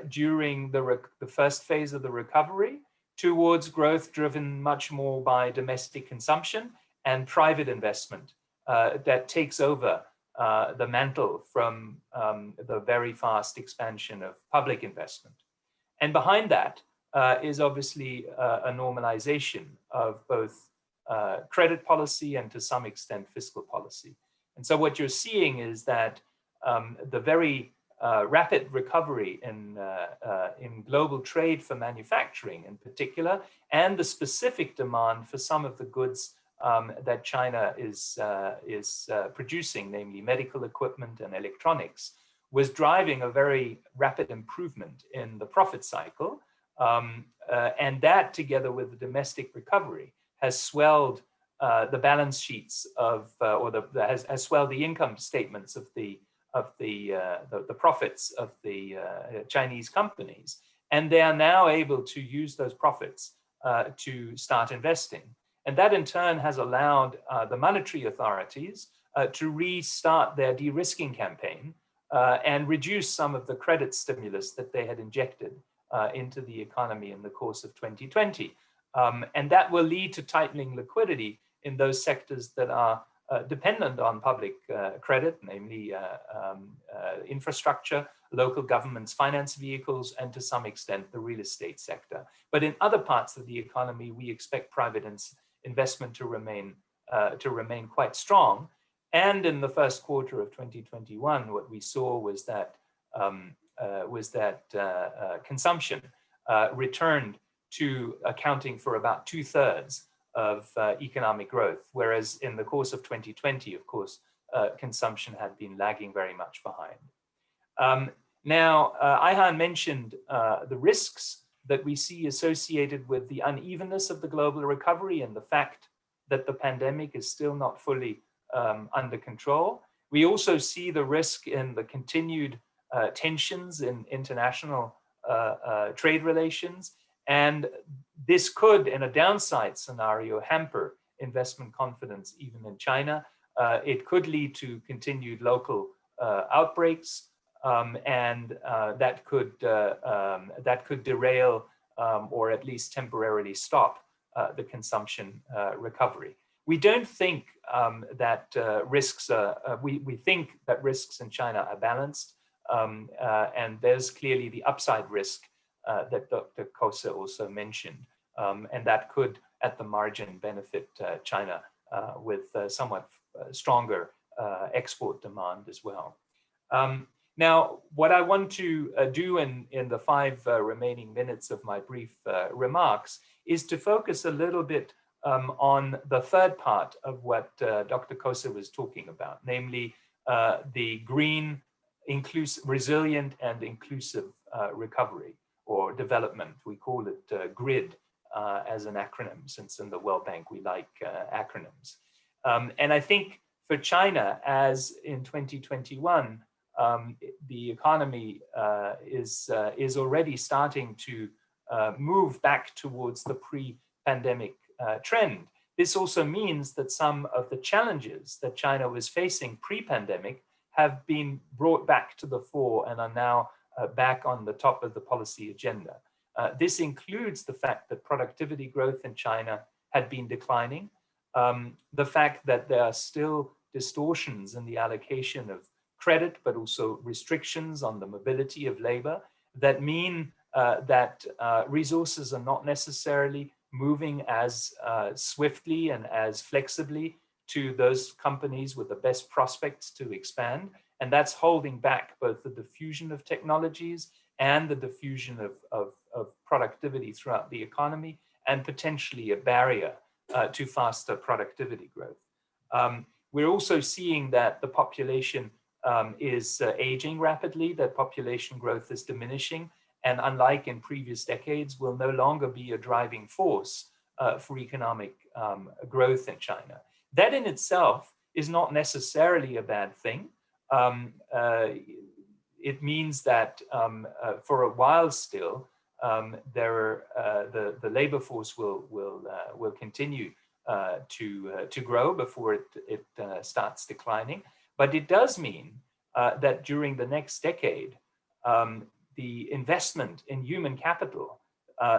during the first phase of the recovery, towards growth driven much more by domestic consumption and private investment that takes over the mantle from the very fast expansion of public investment. And behind that is obviously a normalization of both credit policy and to some extent fiscal policy. And so what you're seeing is that the very rapid recovery in global trade for manufacturing in particular, and the specific demand for some of the goods that China is producing, namely medical equipment and electronics, was driving a very rapid improvement in the profit cycle. And that, together with the domestic recovery, has swelled the balance sheets of, has swelled the income statements of the profits of the Chinese companies. And they are now able to use those profits to start investing. And that in turn has allowed the monetary authorities to restart their de-risking campaign and reduce some of the credit stimulus that they had injected into the economy in the course of 2020. And that will lead to tightening liquidity in those sectors that are dependent on public credit, namely infrastructure, local governments, finance vehicles, and to some extent the real estate sector. But in other parts of the economy, we expect private investment to remain quite strong. And in the first quarter of 2021, what we saw was that consumption returned to accounting for about 2/3 of economic growth, whereas in the course of 2020, of course, consumption had been lagging very much behind. Now, Ayhan mentioned the risks that we see associated with the unevenness of the global recovery and the fact that the pandemic is still not fully under control. We also see the risk in the continued tensions in international trade relations. And this could, in a downside scenario, hamper investment confidence even in China. It could lead to continued local outbreaks, and that could derail or at least temporarily stop the consumption recovery. We don't think that risks we think that risks in China are balanced, and there's clearly the upside risk that Dr. Kose also mentioned, and that could, at the margin, benefit China with somewhat stronger export demand as well. Now, what I want to do in the 5 remaining minutes of my brief remarks is to focus a little bit on the third part of what Dr. Kose was talking about, namely the green, inclusive, resilient and inclusive recovery or development. We call it GRID as an acronym, since in the World Bank we like acronyms. And I think for China, as in 2021, the economy is already starting to move back towards the pre-pandemic trend. This also means that some of the challenges that China was facing pre-pandemic have been brought back to the fore and are now back on the top of the policy agenda. This includes the fact that productivity growth in China had been declining, the fact that there are still distortions in the allocation of credit, but also restrictions on the mobility of labor that mean that resources are not necessarily moving as swiftly and as flexibly to those companies with the best prospects to expand. And that's holding back both the diffusion of technologies and the diffusion of productivity throughout the economy, and potentially a barrier to faster productivity growth. We're also seeing that the population is aging rapidly, that population growth is diminishing, and unlike in previous decades, will no longer be a driving force for economic growth in China. That in itself is not necessarily a bad thing. It means that for a while still, the labor force will continue to grow before it starts declining. But it does mean that during the next decade, the investment in human capital,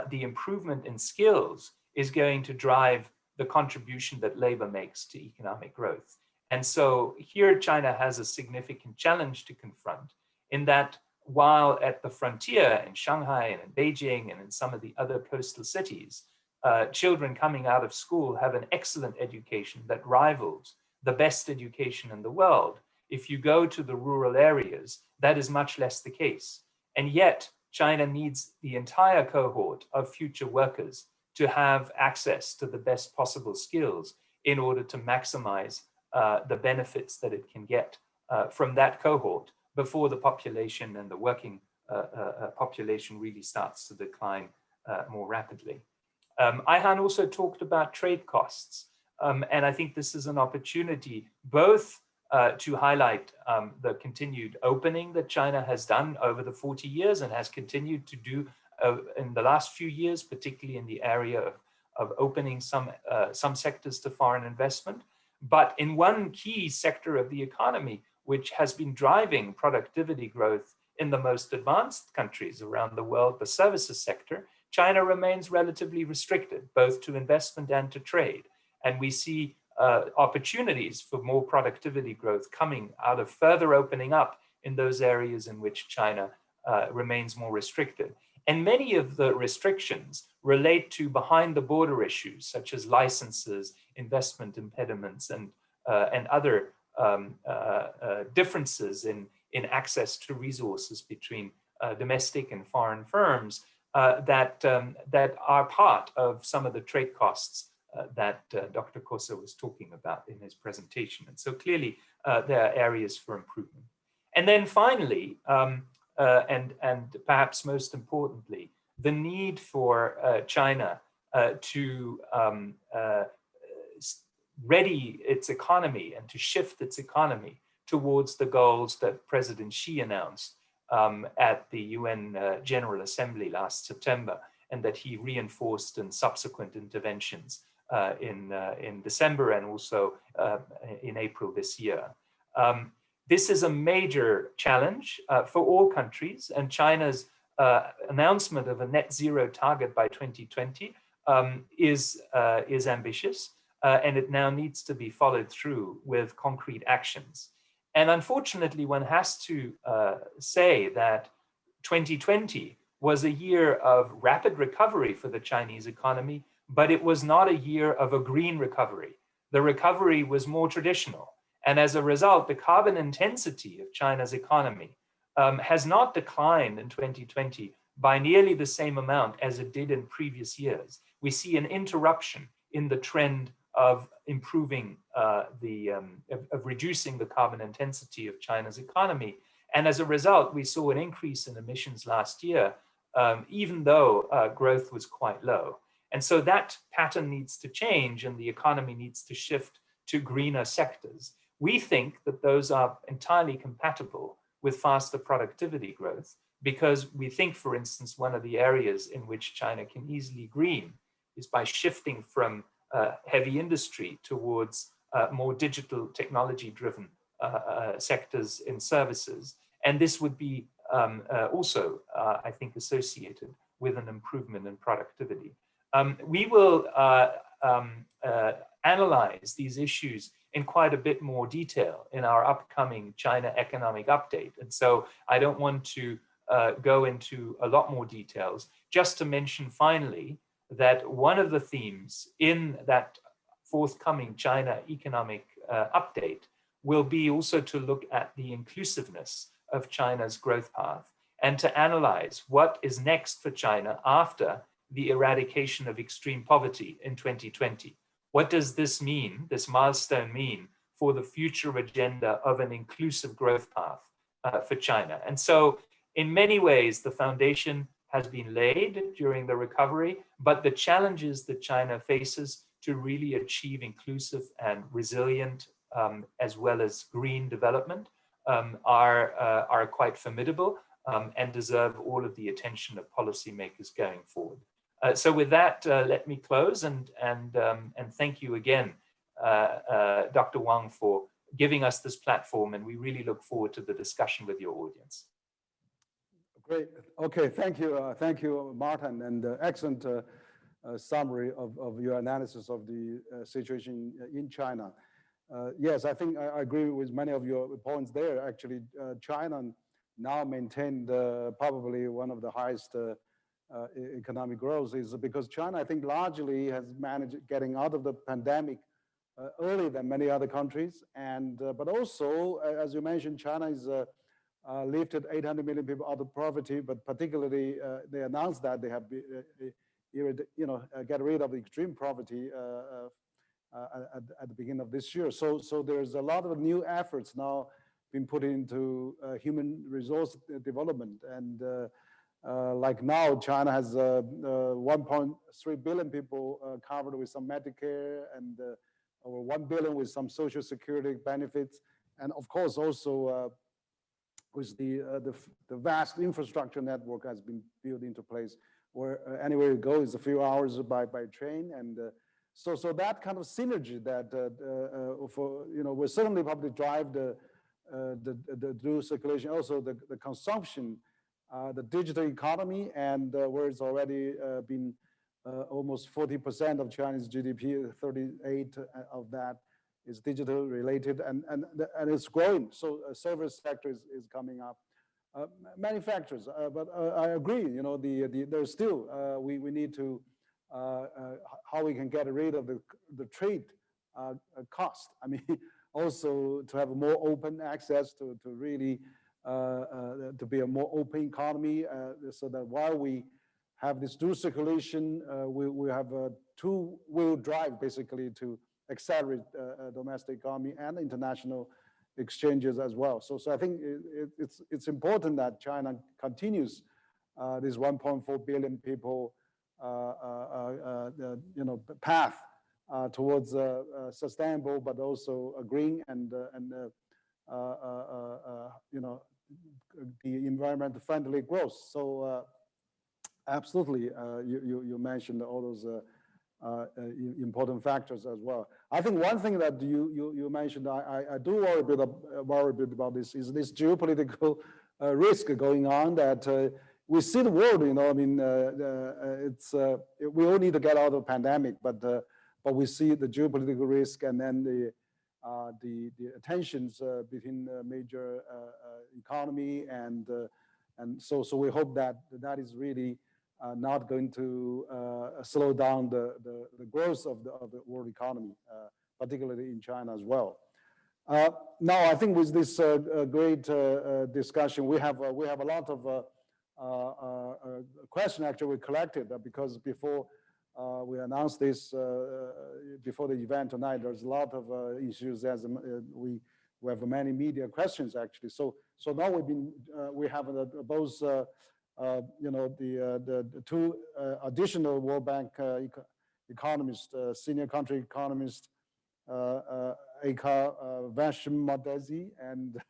the improvement in skills is going to drive the contribution that labor makes to economic growth. And so here China has a significant challenge to confront, in that while at the frontier in Shanghai and in Beijing and in some of the other coastal cities, children coming out of school have an excellent education that rivals the best education in the world. If you go to the rural areas, that is much less the case. And yet China needs the entire cohort of future workers to have access to the best possible skills in order to maximize the benefits that it can get from that cohort before the population and the working population really starts to decline more rapidly. Ayhan also talked about trade costs. And I think this is an opportunity both to highlight the continued opening that China has done over the 40 years and has continued to do in the last few years, particularly in the area of opening some sectors to foreign investment. But in one key sector of the economy, which has been driving productivity growth in the most advanced countries around the world, the services sector, China remains relatively restricted, both to investment and to trade. And we see opportunities for more productivity growth coming out of further opening up in those areas in which China remains more restricted. And many of the restrictions relate to behind the border issues, such as licenses, investment impediments, and other differences in access to resources between domestic and foreign firms that are part of some of the trade costs that Dr. Kose was talking about in his presentation. And so clearly there are areas for improvement. And then finally, and perhaps most importantly, the need for China to ready its economy and to shift its economy towards the goals that President Xi announced at the UN General Assembly last September, and that he reinforced in subsequent interventions in December and also in April this year. This is a major challenge for all countries, and China's announcement of a net zero target by 2020 is ambitious, and it now needs to be followed through with concrete actions. And unfortunately, one has to say that 2020 was a year of rapid recovery for the Chinese economy, but it was not a year of a green recovery. The recovery was more traditional. And as a result, the carbon intensity of China's economy has not declined in 2020 by nearly the same amount as it did in previous years. We see an interruption in the trend of improving of reducing the carbon intensity of China's economy. And as a result, we saw an increase in emissions last year, even though growth was quite low. And so that pattern needs to change, and the economy needs to shift to greener sectors. We think that those are entirely compatible with faster productivity growth, because we think, for instance, one of the areas in which China can easily green is by shifting from heavy industry towards more digital technology-driven sectors in services. And this would be also, I think, associated with an improvement in productivity. We will analyze these issues in quite a bit more detail in our upcoming China economic update. And so I don't want to go into a lot more details. Just to mention finally that one of the themes in that forthcoming China economic update will be also to look at the inclusiveness of China's growth path and to analyze what is next for China after the eradication of extreme poverty in 2020. What does this mean, this milestone mean, for the future agenda of an inclusive growth path for China? And so in many ways, the foundation has been laid during the recovery, but the challenges that China faces to really achieve inclusive and resilient as well as green development are quite formidable and deserve all of the attention of policymakers going forward. So with that, let me close and thank you again, Dr. Wang, for giving us this platform, and we really look forward to the discussion with your audience. Great. Okay, thank you, Martin, and excellent summary of your analysis of the situation in China. Yes, I think I agree with many of your points there. Actually, China now maintained probably one of the highest economic growth is because China, I think, largely has managed getting out of the pandemic earlier than many other countries. And but also, as you mentioned, China is lifted 800 million people out of poverty. But particularly, they announced that they have, get rid of extreme poverty at the beginning of this year. So there's a lot of new efforts now being put into human resource development. And like now, China has 1.3 billion people covered with some Medicare and over 1 billion with some social security benefits. And of course, also with the vast infrastructure network has been built into place where anywhere you go is a few hours by train. And so that kind of synergy that will certainly probably drive the dual circulation, also the consumption, the digital economy, and where it's already been almost 40% of Chinese GDP, 38 of that is digital related, and it's growing. So service sector is coming up. Manufacturers, but I agree. There's still we need to how we can get rid of the trade cost. I mean, also to have a more open access to really to be a more open economy, so that while we have this dual circulation, we have a two-wheel drive basically to accelerate domestic economy and international exchanges as well. So I think it's important that China continues this 1.4 billion people path towards sustainable but also a green and the environment friendly growth. So absolutely, you mentioned all those important factors as well. I think one thing that you mentioned, I do worry a bit about this, is this geopolitical risk going on that we see the world. I mean, we all need to get out of the pandemic, but we see the geopolitical risk and then the tensions between major economy and so we hope that is really not going to slow down the growth of the world economy, particularly in China as well. Now, I think with this great discussion, we have a lot of questions actually we collected because before we announced this, before the event tonight, there's a lot of enthusiasm. We have many media questions actually. So now we have both the two additional World Bank economists, senior country economist, Vashakmadz, and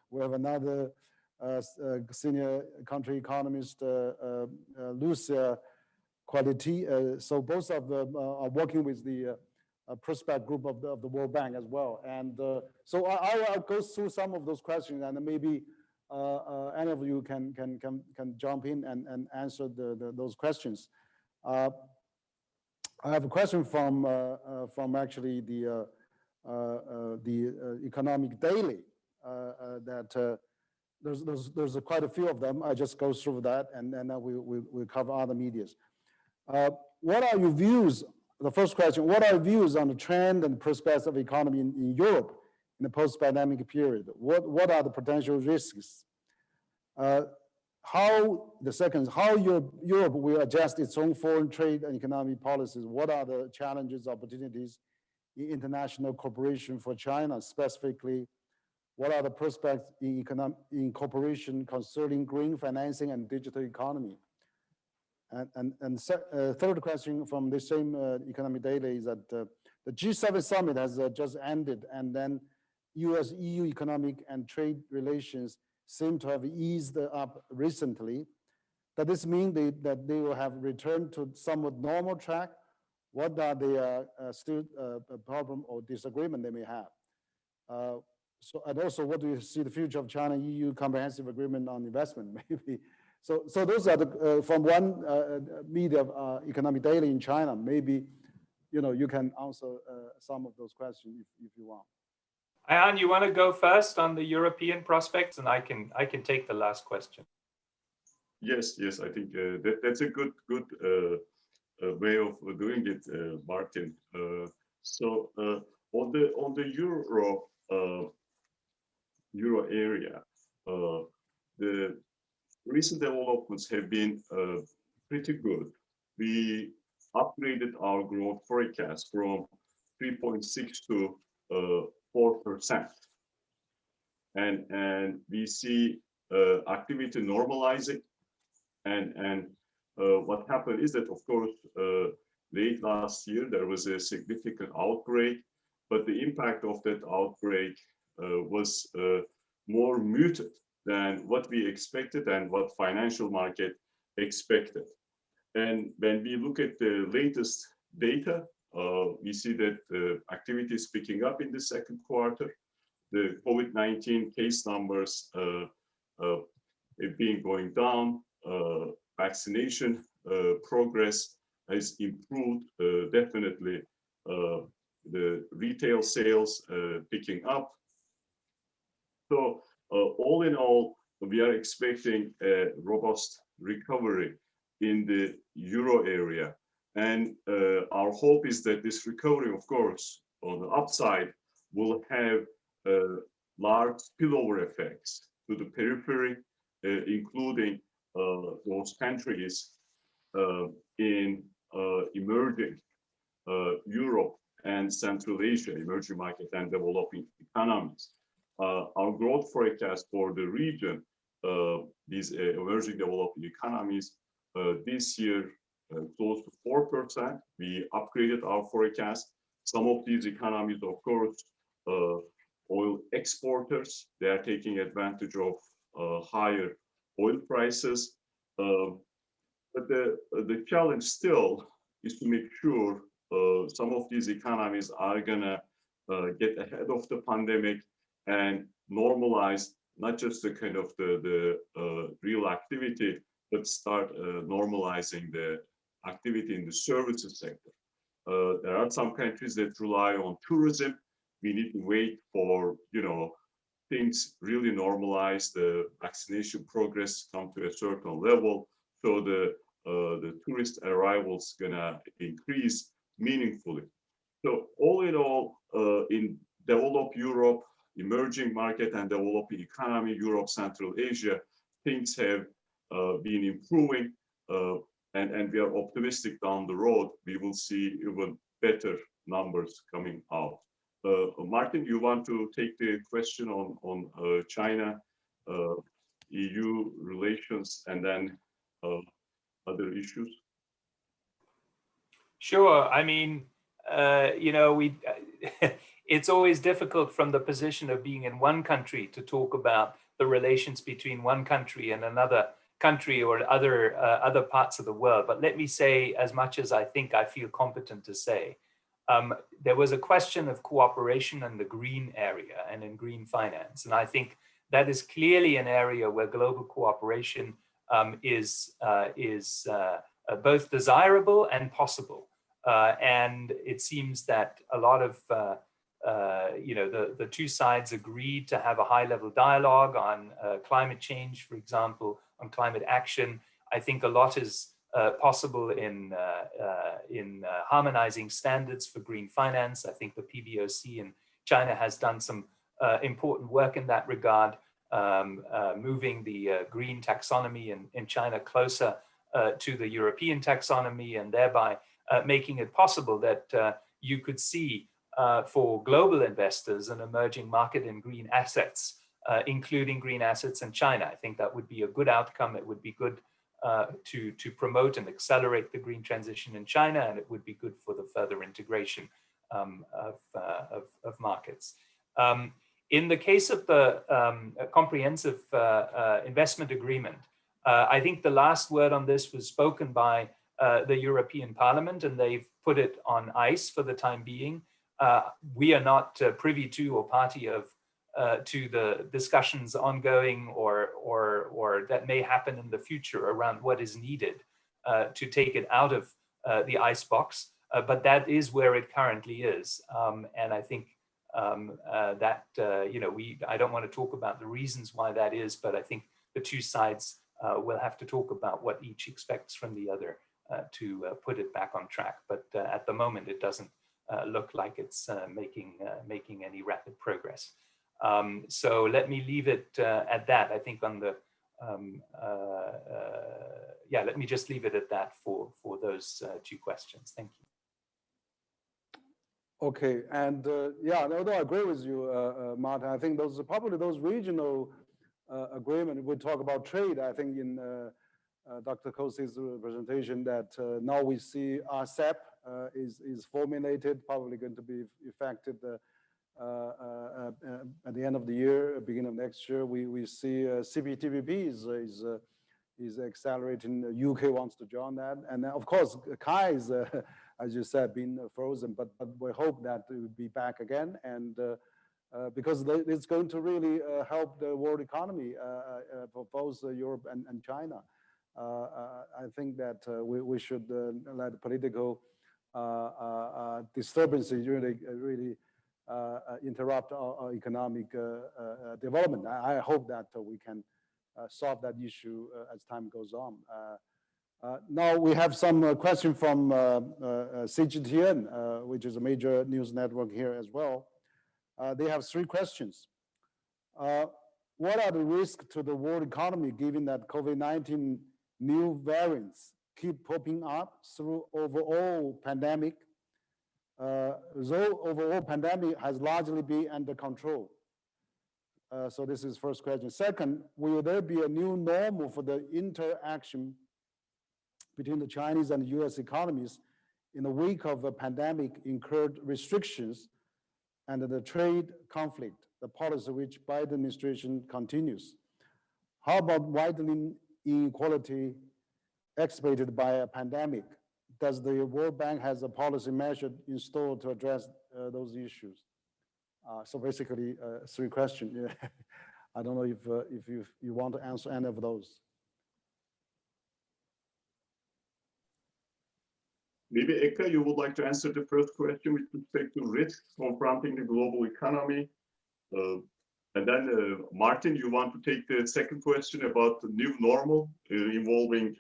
we have another senior country economist, Lucia Quaglietti. So both of them are working with the Prospect Group of the World Bank as well. And so I'll go through some of those questions, and maybe any of you can jump in and answer those questions. I have a question from actually the Economic Daily there's quite a few of them. I just go through that, and then we'll cover other medias. What are your views? The first question, what are your views on the trend and prospects of economy in Europe in the post-pandemic period? What are the potential risks? How Europe will adjust its own foreign trade and economic policies? What are the challenges, opportunities in international cooperation for China specifically? What are the prospects in cooperation concerning green financing and digital economy? And third question from the same Economic Daily is that the G7 summit has just ended, and then US-EU economic and trade relations seem to have eased up recently. Does this mean that they will have returned to somewhat normal track? What are the still problem or disagreement they may have? And also, what do you see the future of China-EU comprehensive agreement on investment, maybe? So those are the, from one media, Economic Daily in China. Maybe, you can answer some of those questions if you want. Ayhan, you want to go first on the European prospects, and I can take the last question. Yes, I think that's a good way of doing it, Martin. So on the Euro area, the recent developments have been pretty good. We upgraded our growth forecast from 3.6 to 4%, and we see activity normalizing. And what happened is that, of course, late last year there was a significant outbreak, but the impact of that outbreak was more muted than what we expected and what financial market expected. And when we look at the latest data, we see that activity is picking up in the second quarter. The COVID-19 case numbers have been going down. Vaccination progress has improved definitely. The retail sales picking up. So all in all, we are expecting a robust recovery in the Euro area. And our hope is that this recovery, of course, on the upside, will have large spillover effects to the periphery, including those countries in emerging Europe and Central Asia, emerging market and developing economies. Our growth forecast for the region, these emerging developing economies, this year close to 4%. We upgraded our forecast. Some of these economies, of course, oil exporters, they are taking advantage of higher oil prices. But the challenge still is to make sure some of these economies are gonna get ahead of the pandemic and normalize not just the kind of the real activity, but start normalizing the activity in the services sector. There are some countries that rely on tourism. We need to wait for, things really normalize, the vaccination progress come to a certain level, so the tourist arrivals gonna increase meaningfully. So all in all, in developed Europe, emerging market and developing economy, Europe, Central Asia, things have been improving, and we are optimistic down the road we will see even better numbers coming out. Martin, you want to take the question on China, EU relations, and then other issues? Sure. I mean, it's always difficult from the position of being in one country to talk about the relations between one country and another country or other parts of the world. But let me say as much as I think I feel competent to say. There was a question of cooperation in the green area and in green finance. And I think that is clearly an area where global cooperation is both desirable and possible. And it seems that a lot of the two sides agreed to have a high-level dialogue on climate change, for example, on climate action. I think a lot is possible in harmonizing standards for green finance. I think the PBOC in China has done some important work in that regard, moving the green taxonomy in China closer to the European taxonomy, and thereby making it possible that you could see for global investors an emerging market in green assets, including green assets in China. I think that would be a good outcome. It would be good to promote and accelerate the green transition in China, and it would be good for the further integration of markets. In the case of the comprehensive investment agreement, I think the last word on this was spoken by the European Parliament, and they've put it on ice for the time being. We are not privy to or party to the discussions ongoing or that may happen in the future around what is needed to take it out of the icebox, but that is where it currently is. And I think that, I don't want to talk about the reasons why that is, but I think the two sides will have to talk about what each expects from the other to put it back on track. But at the moment, it doesn't look like it's making any rapid progress. So let me leave it at that. I think on the, let me just leave it at that for those two questions. Thank you. Okay, and although I agree with you, Martin, I think those are probably those regional agreement. We talk about trade. I think in Dr. Kose's presentation that now we see RCEP is formulated, probably going to be effective at the end of the year, beginning of next year. We see CPTPP is accelerating. The UK wants to join that, and then of course Kai is, as you said, been frozen, but we hope that it will be back again, and because it's going to really help the world economy for both Europe and China. I think that we should let political disturbances really interrupt our economic development. I hope that we can solve that issue as time goes on. Now we have some question from CGTN, which is a major news network here as well. They have three questions. What are the risks to the world economy given that COVID-19 new variants keep popping up through overall pandemic? Though overall pandemic has largely been under control. So this is first question. Second, will there be a new normal for the interaction between the Chinese and US economies in the wake of a pandemic incurred restrictions and the trade conflict, the policy which Biden administration continues? How about widening inequality exacerbated by a pandemic? Does the World Bank has a policy measure installed to address those issues? So basically, three questions. I don't know if you want to answer any of those. Maybe Eka, you would like to answer the first question with respect to risks confronting the global economy. And then Martin, you want to take the second question about the new normal involving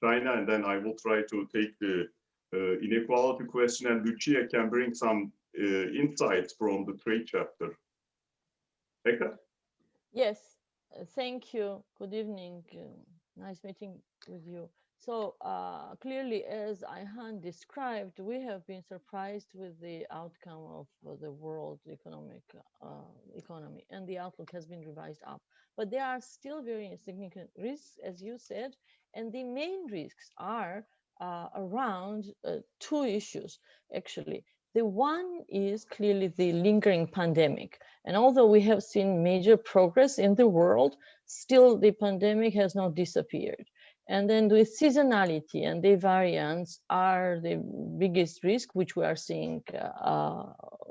China, and then I will try to take the inequality question, and Lucia can bring some insights from the trade chapter. Eka? Yes, thank you. Good evening. Nice meeting with you. So clearly, as Ayhan described, we have been surprised with the outcome of the world economy, and the outlook has been revised up. But there are still very significant risks, as you said, and the main risks are around two issues, actually. The one is clearly the lingering pandemic. And although we have seen major progress in the world, still the pandemic has not disappeared. And then the seasonality and the variants are the biggest risk which we are seeing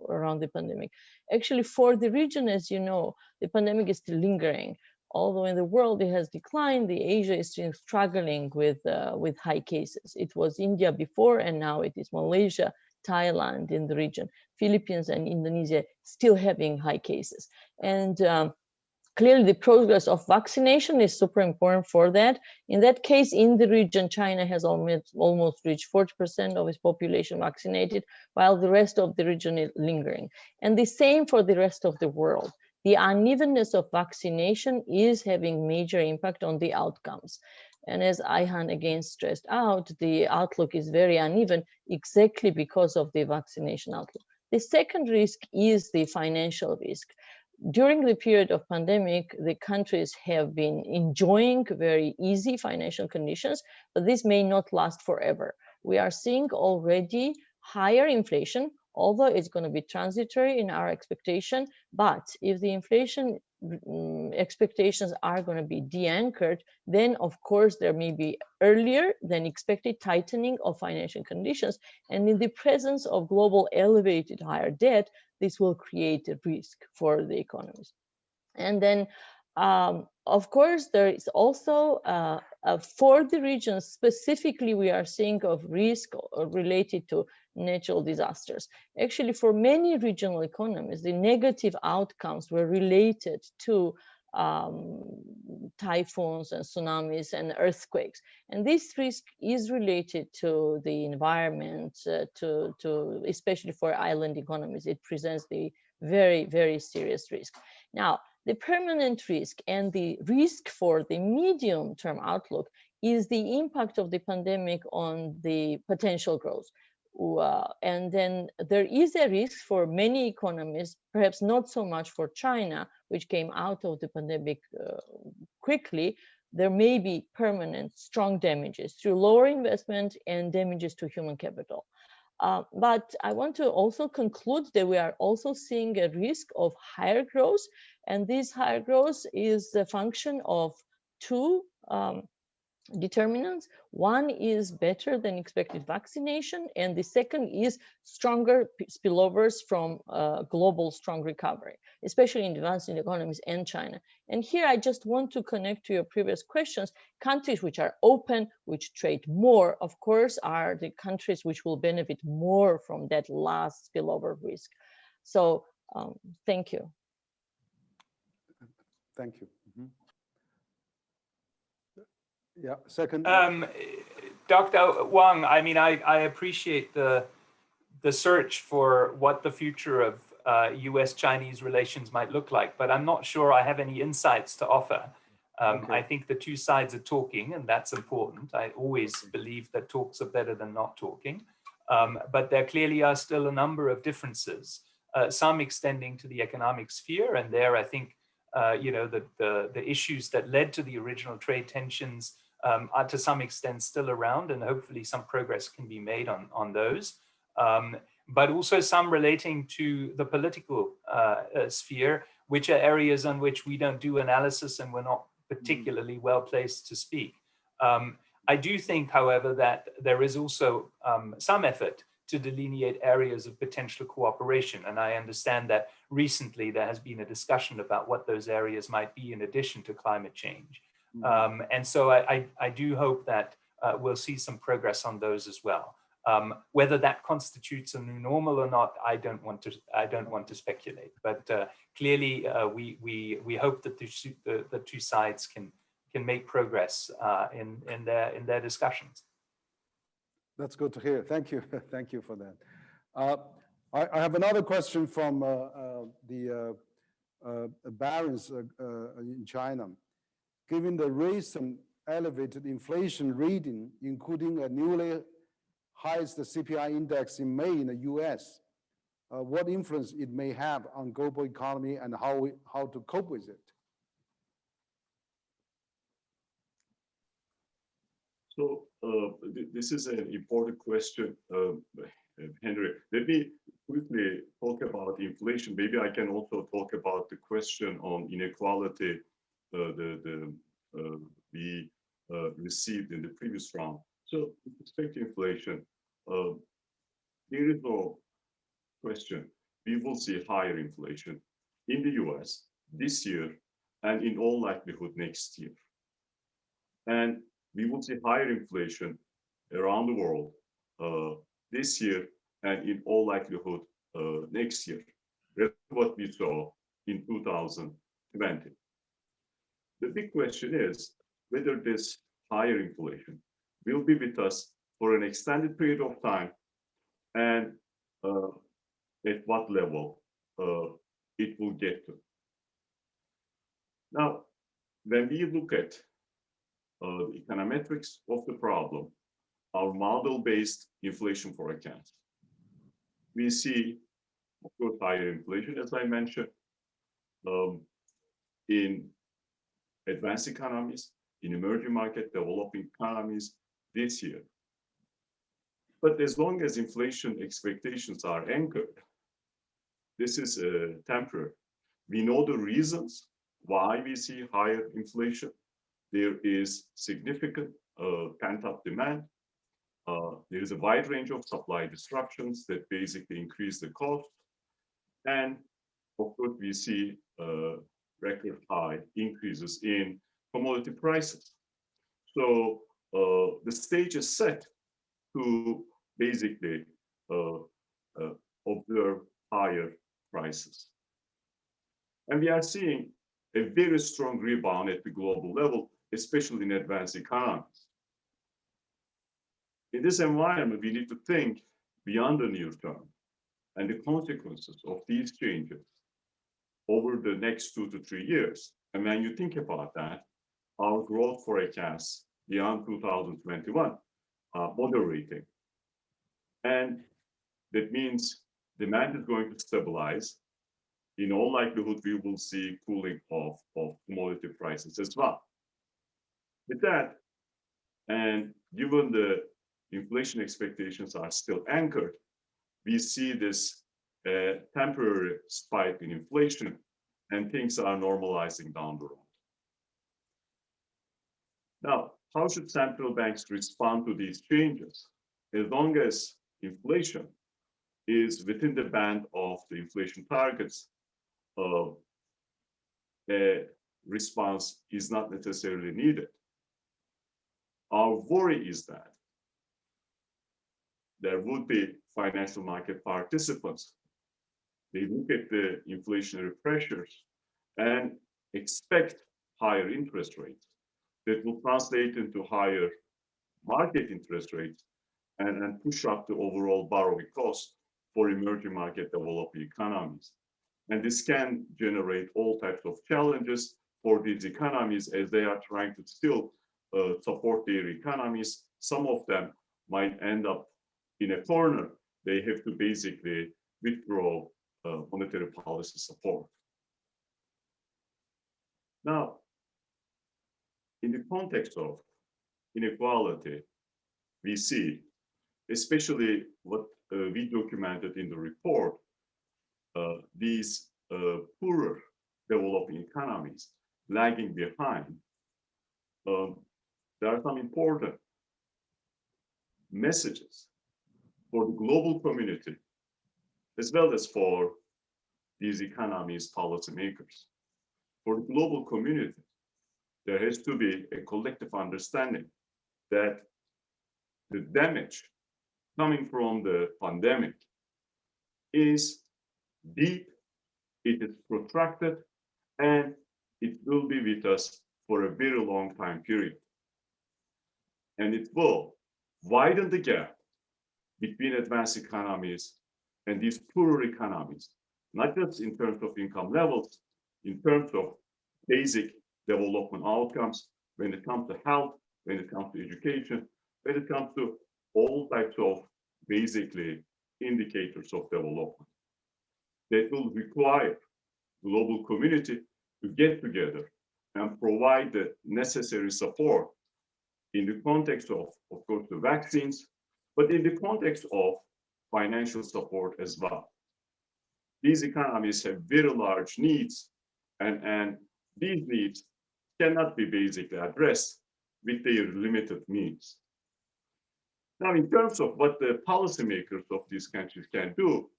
around the pandemic. Actually, for the region, as you know, the pandemic is still lingering. Although in the world it has declined, the Asia is still struggling with high cases. It was India before, and now it is Malaysia Thailand in the region, Philippines and Indonesia still having high cases. And clearly the progress of vaccination is super important for that. In that case, in the region, China has almost reached 40% of its population vaccinated, while the rest of the region is lingering. And the same for the rest of the world. The unevenness of vaccination is having major impact on the outcomes. And as Ayhan again stressed out, the outlook is very uneven exactly because of the vaccination outlook. The second risk is the financial risk. During the period of pandemic, the countries have been enjoying very easy financial conditions, but this may not last forever. We are seeing already higher inflation, although it's going to be transitory in our expectation. But if the inflation expectations are going to be de-anchored, then of course there may be earlier than expected tightening of financial conditions. And in the presence of global elevated higher debt, this will create a risk for the economies. And then, of course, there is also, for the region specifically, we are seeing of risk related to natural disasters. Actually, for many regional economies, the negative outcomes were related to typhoons and tsunamis and earthquakes. And this risk is related to the environment, especially for island economies. It presents the very, very serious risk. Now, the permanent risk and the risk for the medium-term outlook is the impact of the pandemic on the potential growth. And then there is a risk for many economies, perhaps not so much for China, which came out of the pandemic quickly. There may be permanent strong damages through lower investment and damages to human capital. But I want to also conclude that we are also seeing a risk of higher growth, and this higher growth is a function of two determinants. One is better than expected vaccination, and the second is stronger spillovers from global strong recovery, especially in advancing economies and China. And here I just want to connect to your previous questions. Countries which are open, which trade more, of course, are the countries which will benefit more from that last spillover risk. So thank you. Thank you. Yeah, second. Dr. Wang, I mean, I appreciate the search for what the future of US-Chinese relations might look like, but I'm not sure I have any insights to offer. Okay. I think the two sides are talking, and that's important. I always believe that talks are better than not talking, but there clearly are still a number of differences, some extending to the economic sphere, and there I think you know, the issues that led to the original trade tensions are to some extent still around, and hopefully some progress can be made on those. But also some relating to the political sphere, which are areas on which we don't do analysis and we're not particularly well placed to speak. I do think, however, that there is also some effort to delineate areas of potential cooperation. And I understand that recently there has been a discussion about what those areas might be in addition to climate change. And so I do hope that we'll see some progress on those as well. Whether that constitutes a new normal or not, I don't want to speculate. But clearly, we hope that the two sides can make progress in their discussions. That's good to hear. Thank you. Thank you for that. I have another question from the barons in China. Given the recent elevated inflation reading, including a newly highest CPI index in May in the US, what influence it may have on global economy and how to cope with it? So this is an important question, Henry. Let me quickly talk about inflation. Maybe I can also talk about the question on inequality we received in the previous round. So with respect to inflation, there is no question. We will see higher inflation in the US this year and in all likelihood next year. And we will see higher inflation around the world this year and in all likelihood next year. That's what we saw in 2020. The big question is whether this higher inflation will be with us for an extended period of time, and at what level it will get to. Now, when we look at the econometrics of the problem, our model-based inflation forecast, we see, of course, higher inflation, as I mentioned, in advanced economies, in emerging market, developing economies this year. But as long as inflation expectations are anchored, this is temporary. We know the reasons why we see higher inflation. There is significant pent-up demand. There is a wide range of supply disruptions that basically increase the cost. And of course, we see record high increases in commodity prices. So the stage is set to basically observe higher prices. And we are seeing a very strong rebound at the global level, especially in advanced economies. In this environment, we need to think beyond the near term and the consequences of these changes over the next 2 to 3 years. And when you think about that, our growth forecasts beyond 2021 are moderating. And that means demand is going to stabilize. In all likelihood, we will see cooling off of commodity prices as well. With that, and given the inflation expectations are still anchored, we see this temporary spike in inflation, and things are normalizing down the road. Now, how should central banks respond to these changes? As long as inflation is within the band of the inflation targets, a response is not necessarily needed. Our worry is that there would be financial market participants. They look at the inflationary pressures and expect higher interest rates that will translate into higher market interest rates and push up the overall borrowing cost for emerging market developing economies. And this can generate all types of challenges for these economies as they are trying to still support their economies. Some of them might end up in a corner. They have to basically withdraw monetary policy support. Now, in the context of inequality, we see, especially what we documented in the report, these poorer developing economies lagging behind. There are some important messages for the global community, as well as for these economies' policymakers. For the global community, there has to be a collective understanding that the damage coming from the pandemic is deep, it is protracted, and it will be with us for a very long time period. And it will widen the gap between advanced economies and these poorer economies, not just in terms of income levels, in terms of basic development outcomes, when it comes to health, when it comes to education, when it comes to all types of basically indicators of development. That will require global community to get together and provide the necessary support in the context of course, the vaccines, but in the context of financial support as well. These economies have very large needs, and these needs cannot be basically addressed with their limited means. Now, in terms of what the policymakers of these countries can do,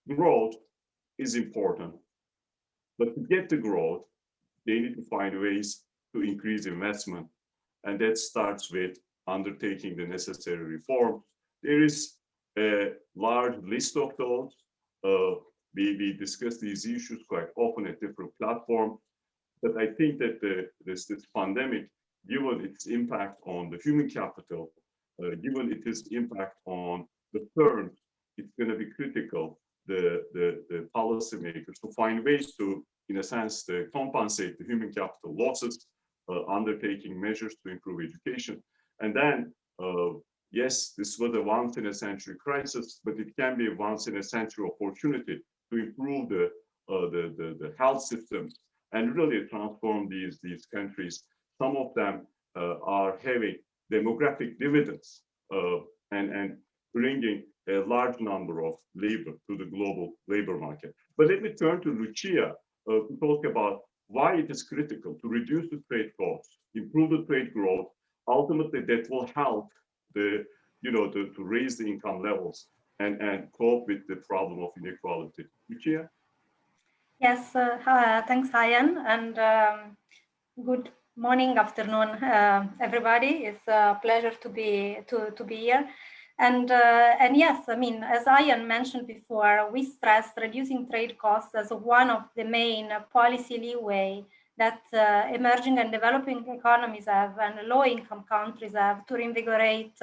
growth is important, but to get the growth, they need to find ways to increase investment, and that starts with undertaking the necessary reforms There is a large list of those. We discuss these issues quite often at different platforms. But I think that this pandemic, given its impact on the human capital, given its impact on the firms, it's going to be critical, the policymakers, to find ways to, in a sense, to compensate the human capital losses, undertaking measures to improve education. And then, yes, this was a once-in-a-century crisis, but it can be a once-in-a-century opportunity to improve the health systems and really transform these countries. Some of them are having demographic dividends and bringing a large number of labor to the global labor market. But let me turn to Lucia to talk about why it is critical to reduce the trade costs, improve the trade growth. Ultimately, that will help to raise the income levels and cope with the problem of inequality. Lucia? Yes, thanks, Ayhan, and good morning, afternoon, everybody. It's a pleasure to be here. And yes, I mean, as Ayhan mentioned before, we stress reducing trade costs as one of the main policy leeway that emerging and developing economies have and low-income countries have to reinvigorate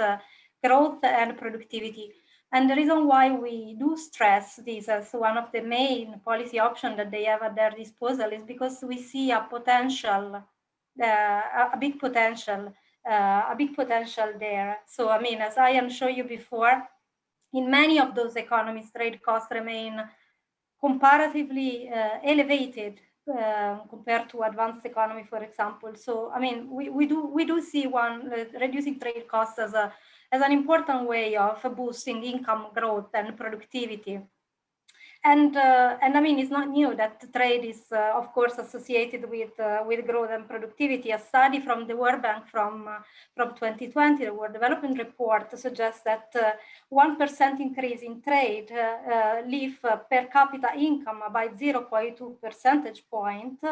growth and productivity. And the reason why we do stress this as one of the main policy options that they have at their disposal is because we see a potential, a big potential there. So, I mean, as I showed you before, in many of those economies, trade costs remain comparatively elevated compared to advanced economy, for example. So, I mean, we do see reducing trade costs as an important way of boosting income growth and productivity. And I mean, it's not new that trade is, of course, associated with growth and productivity. A study from the World Bank from 2020, the World Development Report, suggests that 1% increase in trade lift per capita income by 0.2 percentage point.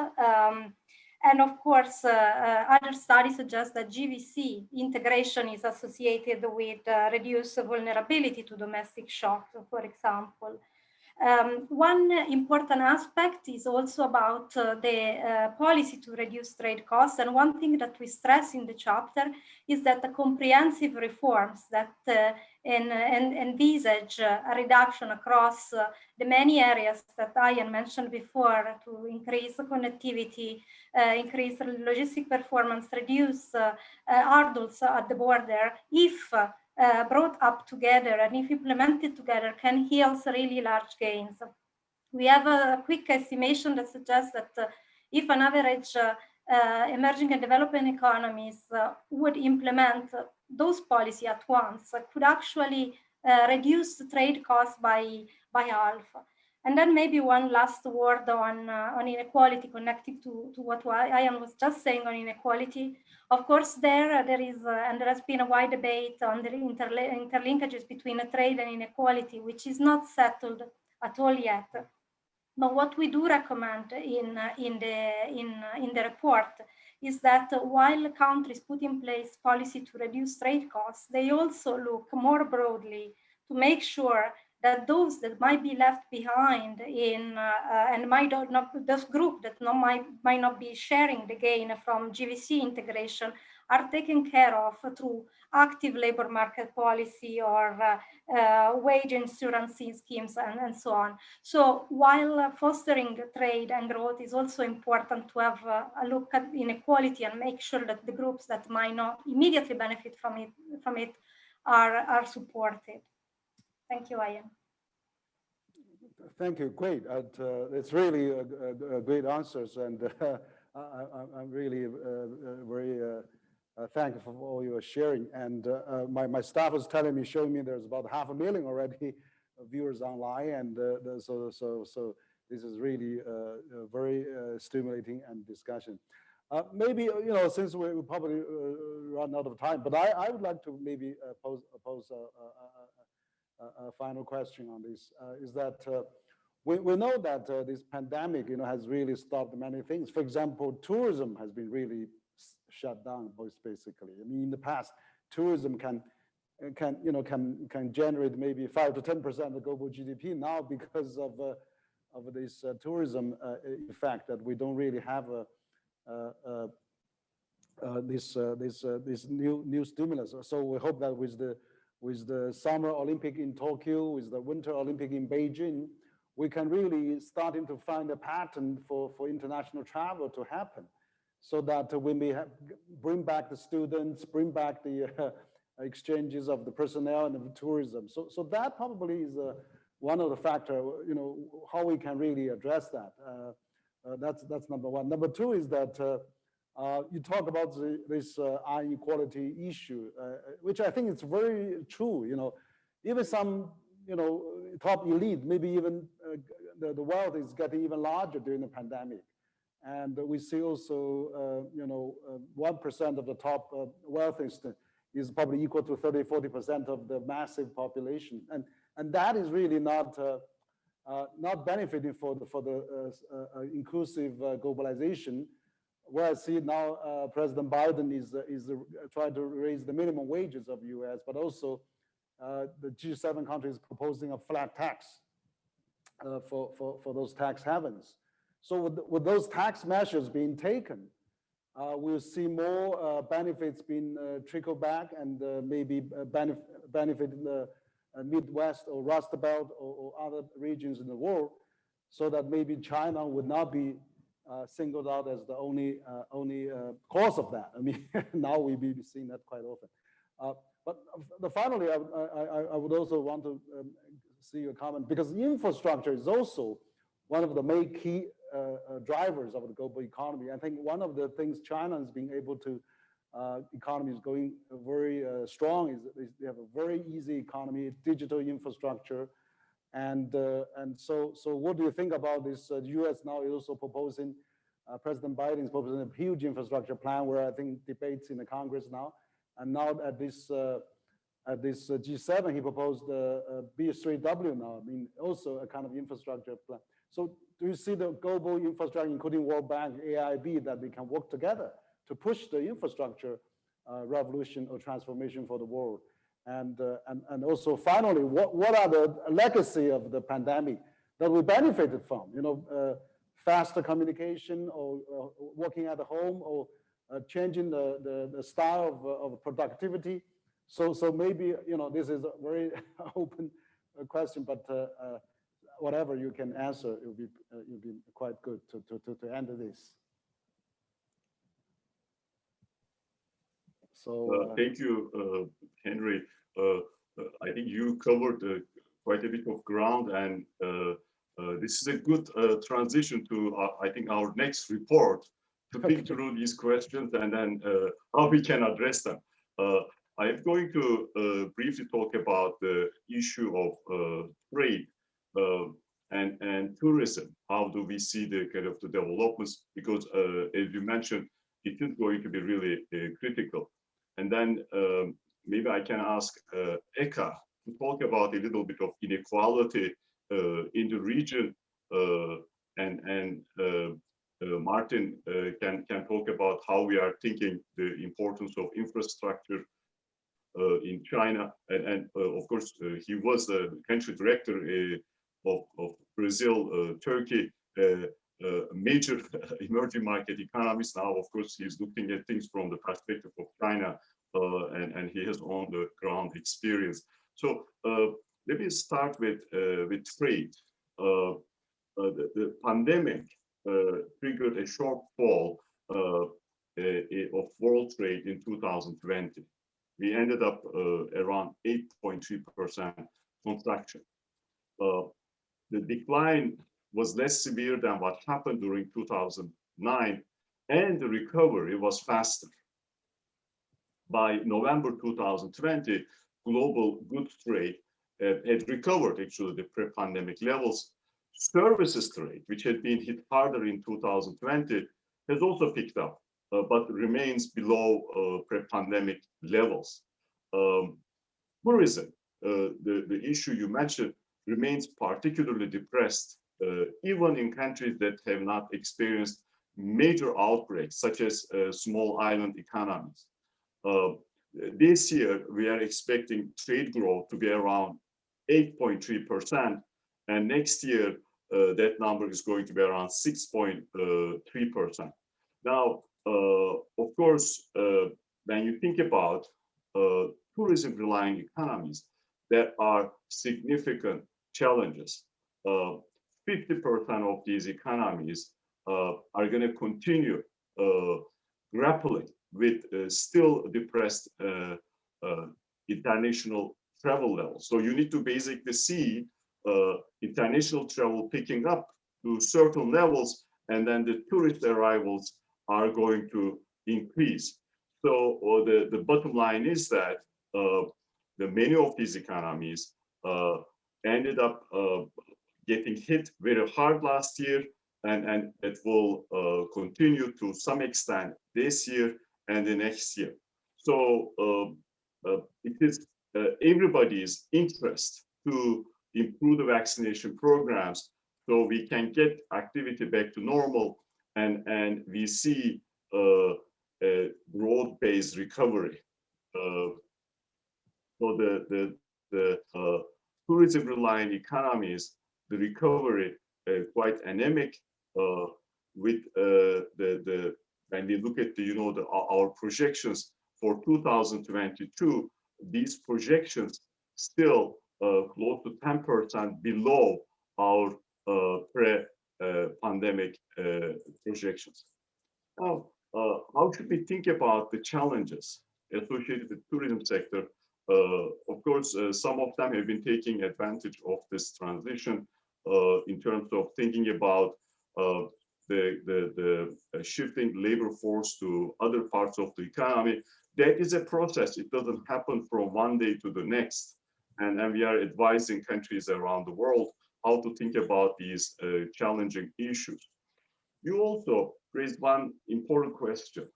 And of course, other studies suggest that GVC integration is associated with reduced vulnerability to domestic shock, for example. One important aspect is also about the policy to reduce trade costs. And one thing that we stress in the chapter is that the comprehensive reforms that envisage a reduction across the many areas that Ayhan mentioned before to increase connectivity, increase logistic performance, reduce hurdles at the border, if brought up together and if implemented together, can yield really large gains. We have a quick estimation that suggests that if an average emerging and developing economies would implement those policies at once, could actually reduce the trade costs by half. And then maybe one last word on inequality, connected to what Ayhan was just saying on inequality. Of course, there is, and there has been a wide debate on the interlinkages between trade and inequality, which is not settled at all yet. But what we do recommend in the report is that while countries put in place policy to reduce trade costs, they also look more broadly to make sure that those that might be left behind and might not, those groups that might not be sharing the gain from GVC integration are taken care of through active labor market policy or wage insurance schemes and so on. So while fostering trade and growth is also important to have a look at inequality and make sure that the groups that might not immediately benefit from it are supported. Thank you, Ayhan. Thank you. Great. It's really great answers, and I'm really very thankful for all your sharing. And my staff was telling me, showing me there's about 500,000 already viewers online, and so this is really very stimulating and discussion. Maybe since we probably run out of time, but I would like to maybe pose a final question on this. Is that we know that this pandemic has really stopped many things. For example, tourism has been really shut down, basically. I mean, in the past, tourism can can generate maybe 5 to 10% of global GDP now because of this tourism effect that we don't really have this new stimulus. So we hope that with the Summer Olympic in Tokyo, with the Winter Olympic in Beijing, we can really starting to find a pattern for international travel to happen, so that we may bring back the students, bring back the exchanges of the personnel and the tourism. So that probably is one of the factors, how we can really address that. That's number one. Number two is that you talk about this inequality issue, which I think is very true. Even some top elite, maybe even the wealth is getting even larger during the pandemic. And we see also, 1% of the top wealthiest is probably equal to 30–40% of the massive population, and that is really not benefiting for the inclusive globalization. Where I see now, President Biden is trying to raise the minimum wages of the U.S., but also the G7 countries proposing a flat tax for those tax havens. So with those tax measures being taken, we'll see more benefits being trickled back, and maybe benefit in the Midwest or Rust Belt or other regions in the world, so that maybe China would not be singled out as the only cause of that. I mean, now we've been seeing that quite often. But finally, I would also want to see your comment, because infrastructure is also one of the main key drivers of the global economy. I think one of the things China is being able to, economy is going very strong, is they have a very easy economy, digital infrastructure. And so what do you think about this? The U.S. now is also proposing, President Biden is proposing a huge infrastructure plan, where I think debates in the Congress now. And now at this G7, he proposed B3W now, I mean, also a kind of infrastructure plan. So do you see the global infrastructure, including World Bank, AIB, that they can work together to push the infrastructure revolution or transformation for the world? And also, finally, what are the legacy of the pandemic that we benefited from? Faster communication, or working at home, or changing the style of productivity. So maybe this is a very open question, but whatever you can answer, it will be quite good to end this. So thank you, Henry. I think you covered quite a bit of ground, and this is a good transition to, I think, our next report, to think through these questions and then how we can address them. I'm going to briefly talk about the issue of trade and tourism. How do we see the kind of the developments? Because as you mentioned, it is going to be really critical. And then maybe I can ask Eka to talk about a little bit of inequality in the region, and Martin can talk about how we are thinking the importance of infrastructure in China, and of course he was the country director of Brazil, Turkey, major emerging market economies. Now, of course, he's looking at things from the perspective of China, and he has on the ground experience. So let me start with trade. The pandemic triggered a shortfall of world trade in 2020. We ended up around 8.3% contraction. The decline was less severe than what happened during 2009, and the recovery was faster. By November 2020, global goods trade had recovered actually the pre-pandemic levels. Services trade, which had been hit harder in 2020, has also picked up, but remains below pre-pandemic levels. Tourism, the issue you mentioned, remains particularly depressed, even in countries that have not experienced major outbreaks, such as small island economies. this year, we are expecting trade growth to be around 8.3%. And next year, that number is going to be around 6.3%. Now, of course, when you think about tourism-relying economies, there are significant challenges. 50% of these economies are going to continue grappling with still depressed international travel levels. So you need to basically see international travel picking up to certain levels, and then the tourist arrivals are going to increase. So the bottom line is that the many of these economies ended up getting hit very hard last year, and it will continue to some extent this year and the next year. So it is everybody's interest to improve the vaccination programs so we can get activity back to normal, and we see a broad-based recovery. So the tourism-reliant economies, the recovery quite anemic. With when we look at our projections for 2022, these projections still close to 10% below our pre-pandemic projections. Now, how should we think about the challenges associated with the tourism sector? Of course, some of them have been taking advantage of this transition in terms of thinking about the shifting labor force to other parts of the economy. That is a process. It doesn't happen from one day to the next. And we are advising countries around the world how to think about these challenging issues. You also raised one important question.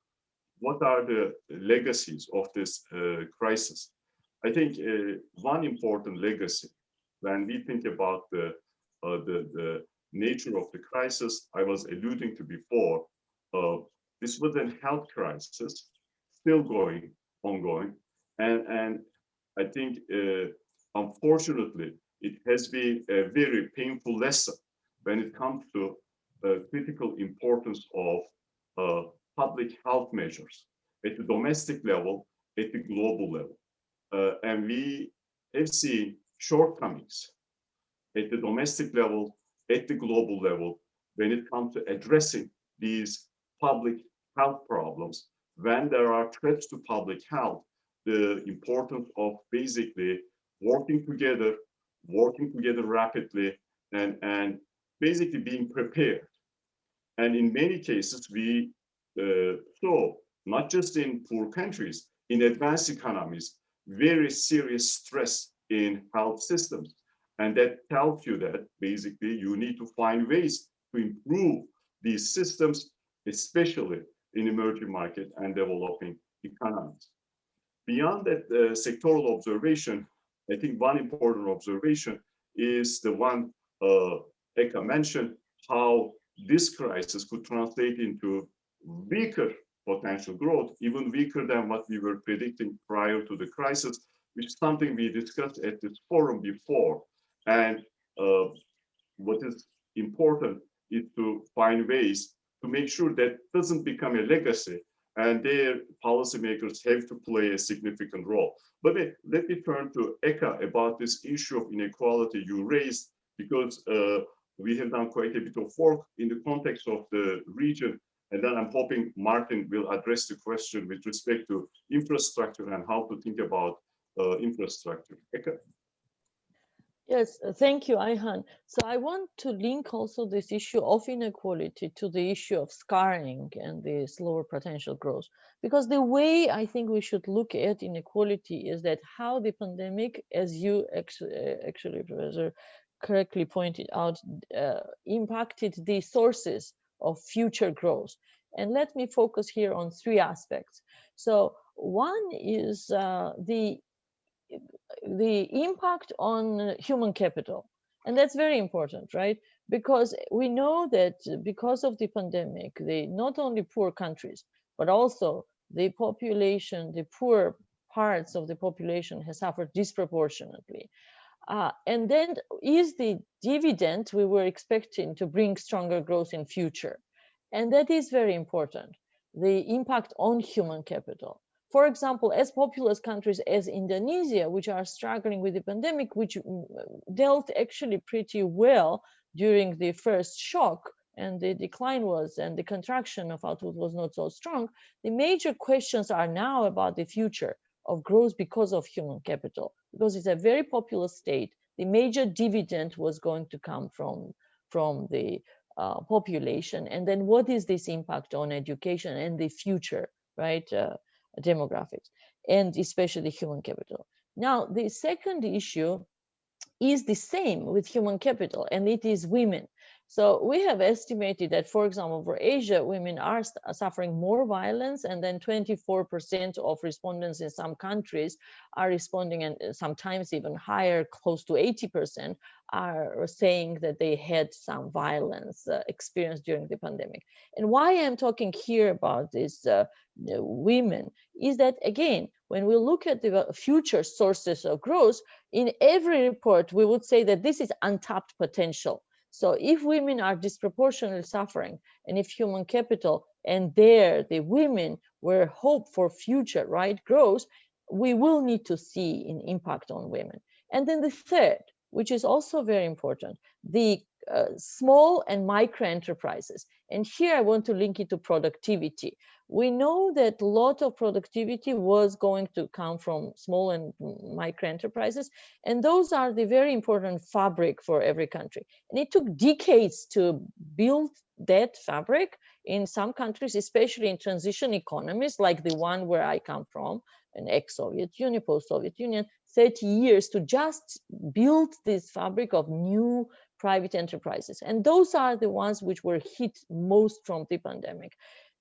What are the legacies of this crisis? I think one important legacy, when we think about the nature of the crisis I was alluding to before, this was a health crisis, still ongoing, and I think unfortunately it has been a very painful lesson when it comes to critical importance of public health measures at the domestic level, at the global level. And we have seen shortcomings at the domestic level, at the global level, when it comes to addressing these public health problems. When there are threats to public health, the importance of basically working together rapidly, and basically being prepared. And in many cases, we saw, not just in poor countries, in advanced economies, very serious stress in health systems. And that tells you that basically you need to find ways to improve these systems, especially in emerging market and developing economies. Beyond that sectoral observation, I think one important observation is the one Eka mentioned, how this crisis could translate into weaker potential growth, even weaker than what we were predicting prior to the crisis, which is something we discussed at this forum before. And what is important is to find ways to make sure that doesn't become a legacy, and their policymakers have to play a significant role. But let me turn to Eka about this issue of inequality you raised, because we have done quite a bit of work in the context of the region. And then I'm hoping Martin will address the question with respect to infrastructure and how to think about infrastructure. Eka? Yes, thank you, Ayhan. So I want to link also this issue of inequality to the issue of scarring and the slower potential growth. Because the way I think we should look at inequality is that how the pandemic, as you actually, Professor, correctly pointed out, impacted the sources of future growth. And let me focus here on three aspects. So one is the impact on human capital. And that's very important, right? Because we know that because of the pandemic, not only poor countries, but also the population, the poor parts of the population has suffered disproportionately. And then is the dividend we were expecting to bring stronger growth in future. And that is very important, the impact on human capital. For example, as populous countries as Indonesia, which are struggling with the pandemic, which dealt actually pretty well during the first shock, and the decline was, and the contraction of output was not so strong, the major questions are now about the future of growth because of human capital, because it's a very populous state. The major dividend was going to come from the population. And then what is this impact on education and the future, right? Demographics, and especially human capital. Now, the second issue is the same with human capital, and it is women. So we have estimated that, for example, for Asia, women are suffering more violence, and then 24% of respondents in some countries are responding, and sometimes even higher, close to 80%, are saying that they had some violence experienced during the pandemic. And why I'm talking here about this women is that, again, when we look at the future sources of growth, in every report, we would say that this is untapped potential. So if women are disproportionately suffering, and if human capital and the women were hope for future, right, growth, we will need to see an impact on women. And then the third, which is also very important, the small and micro enterprises. And here I want to link it to productivity. We know that a lot of productivity was going to come from small and micro enterprises, and those are the very important fabric for every country. And it took decades to build that fabric in some countries, especially in transition economies like the one where I come from, an ex-Soviet Union, post-Soviet Union, 30 years to just build this fabric of new private enterprises. And those are the ones which were hit most from the pandemic.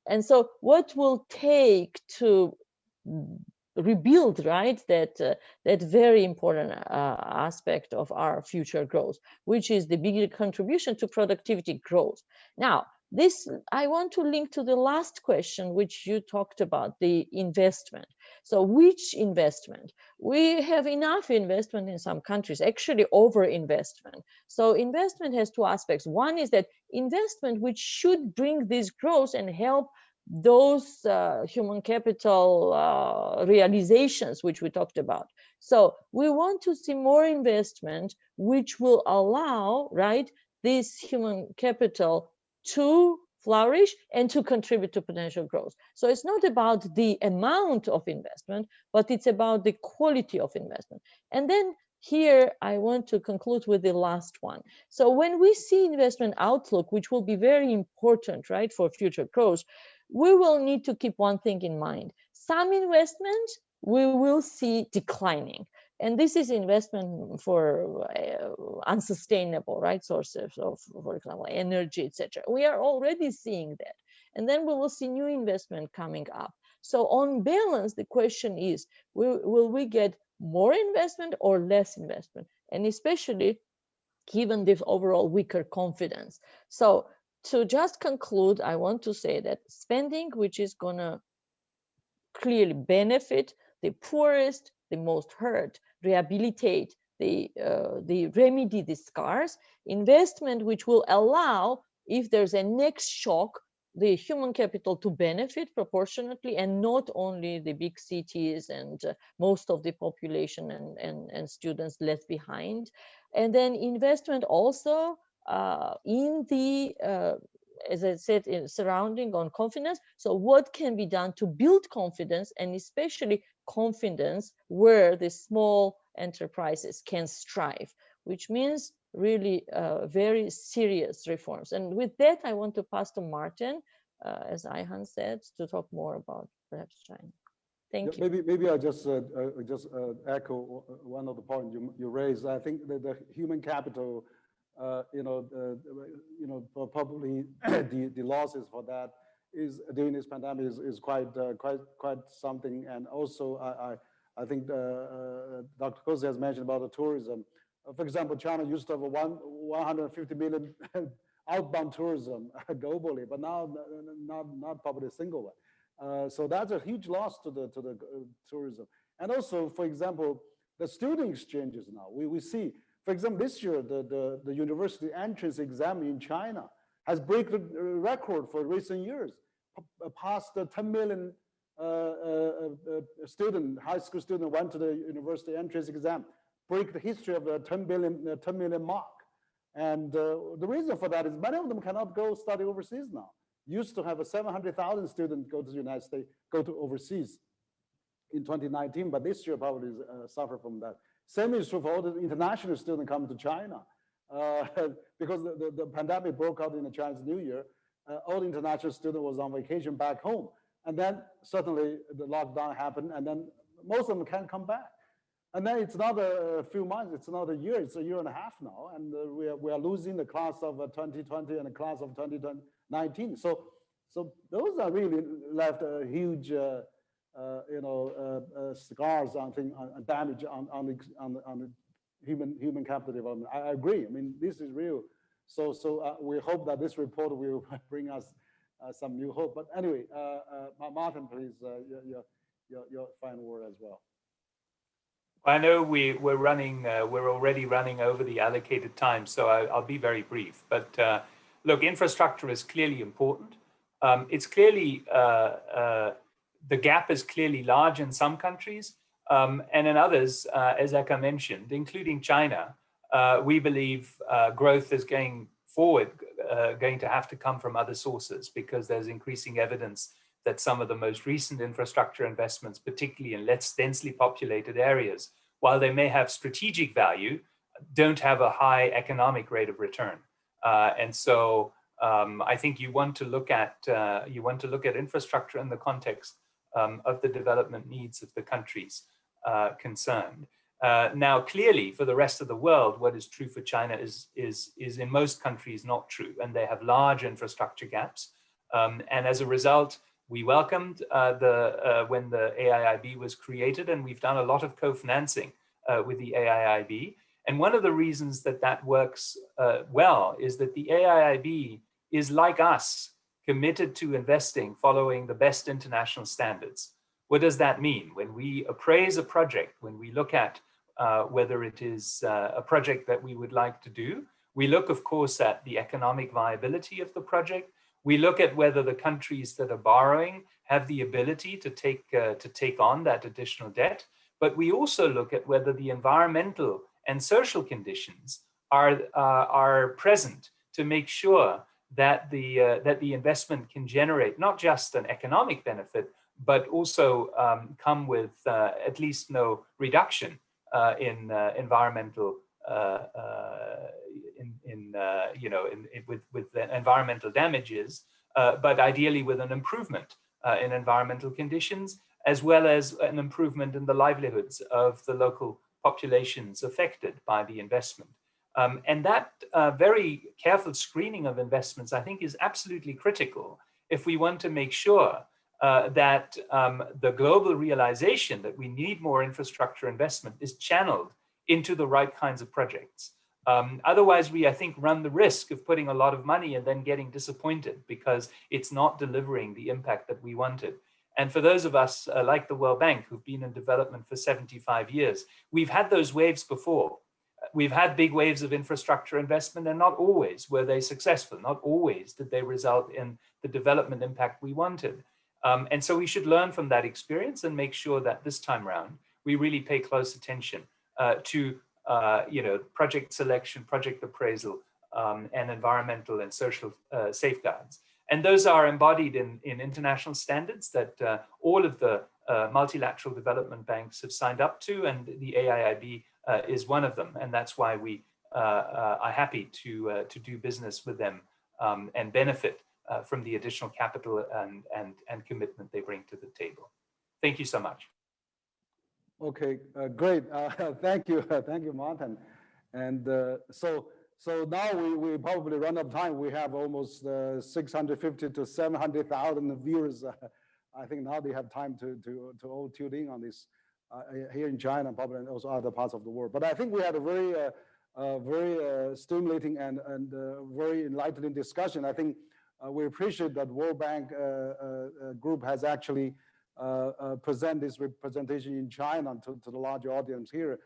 And so what will take to rebuild, right, that very important aspect of our future growth, which is the bigger contribution to productivity growth. Now, this I want to link to the last question, which you talked about, the investment. So which investment? We have enough investment in some countries, actually over investment. So investment has two aspects. One is that investment which should bring this growth and help those human capital realizations which we talked about. So we want to see more investment which will allow, right, this human capital to flourish and to contribute to potential growth. So it's not about the amount of investment, but it's about the quality of investment. And then here I want to conclude with the last one. So when we see investment outlook, which will be very important, right, for future growth, we will need to keep one thing in mind. Some investment we will see declining. And this is investment for unsustainable, right, sources of, for example, energy, etc. We are already seeing that. And then we will see new investment coming up. So on balance, the question is, will we get more investment or less investment? And especially given the overall weaker confidence. So to just conclude, I want to say that spending, which is going to clearly benefit the poorest, the most hurt, rehabilitate the remedy the scars, investment which will allow, if there's a next shock, the human capital to benefit proportionately, and not only the big cities and most of the population and students left behind. And then investment also in the as I said, in surrounding on confidence. So what can be done to build confidence, and especially confidence where the small enterprises can strive, which means really very serious reforms. And with that, I want to pass to Martin, as Ayhan said, to talk more about perhaps China. Thank you. Maybe I just echo one of the points you raised. I think that the human capital, probably the losses for that is during this pandemic is quite something. And also, I think Dr. Kose has mentioned about the tourism. For example, China used to have 150 million outbound tourism globally, but now not probably a single one. So that's a huge loss to the tourism. And also, for example, the student exchanges now, we see, for example, this year, the university entrance exam in China has broken the record for recent years, past 10 million high school student went to the university entrance exam, break the history of the 10 million mark. And the reason for that is many of them cannot go study overseas now. Used to have 700,000 students go to the United States, go to overseas in 2019, but this year probably suffer from that. Same is true for all the international students coming to China. Because the pandemic broke out in the Chinese New Year, all the international students was on vacation back home. And then suddenly the lockdown happened, and then most of them can't come back. And then it's not a few months, it's not a year, it's a year and a half now. And we are losing the class of 2020 and the class of 2019. So those are really left a huge scars on damage on the human capital development. I agree. I mean, this is real. So we hope that this report will bring us some new hope. But anyway, Martin, please, your final word as well. I know we're already running over the allocated time, so I'll be very brief. But look, infrastructure is clearly important. It's clearly the gap is clearly large in some countries, and in others, as Eka mentioned, including China, we believe growth is going to have to come from other sources, because there's increasing evidence that some of the most recent infrastructure investments, particularly in less densely populated areas, while they may have strategic value, don't have a high economic rate of return. And so I think you want to look at infrastructure in the context of the development needs of the countries concerned. Now, clearly, for the rest of the world, what is true for China is in most countries not true, and they have large infrastructure gaps. And as a result, we welcomed when the AIIB was created, and we've done a lot of co-financing with the AIIB. And one of the reasons that works well is that the AIIB is, like us, committed to investing following the best international standards. What does that mean? When we appraise a project, when we look at whether it is a project that we would like to do, we look, of course, at the economic viability of the project. We look at whether the countries that are borrowing have the ability to take on that additional debt. But we also look at whether the environmental and social conditions are present to make sure that the investment can generate not just an economic benefit, but also come with at least no reduction in environmental with the environmental damages, but ideally with an improvement in environmental conditions, as well as an improvement in the livelihoods of the local populations affected by the investment. And that very careful screening of investments, I think, is absolutely critical if we want to make sure that the global realization that we need more infrastructure investment is channeled into the right kinds of projects. Otherwise, we, I think, run the risk of putting a lot of money and then getting disappointed because it's not delivering the impact that we wanted. And for those of us like the World Bank, who've been in development for 75 years, we've had those waves before. We've had big waves of infrastructure investment, and not always were they successful. Not always did they result in the development impact we wanted. And so we should learn from that experience and make sure that this time around, we really pay close attention to project selection, project appraisal, and environmental and social safeguards. And those are embodied in international standards that all of the multilateral development banks have signed up to, and the AIIB is one of them. And that's why we are happy to do business with them and benefit from the additional capital and commitment they bring to the table. Thank you so much. Okay, great. Thank you, Martin. And so now we probably run out of time. We have almost 650 to 700,000 viewers. I think now they have time to all tune in on this here in China, probably, and also other parts of the world. But I think we had a very stimulating and very enlightening discussion. I think we appreciate that World Bank group has actually present this representation in China to the larger audience here.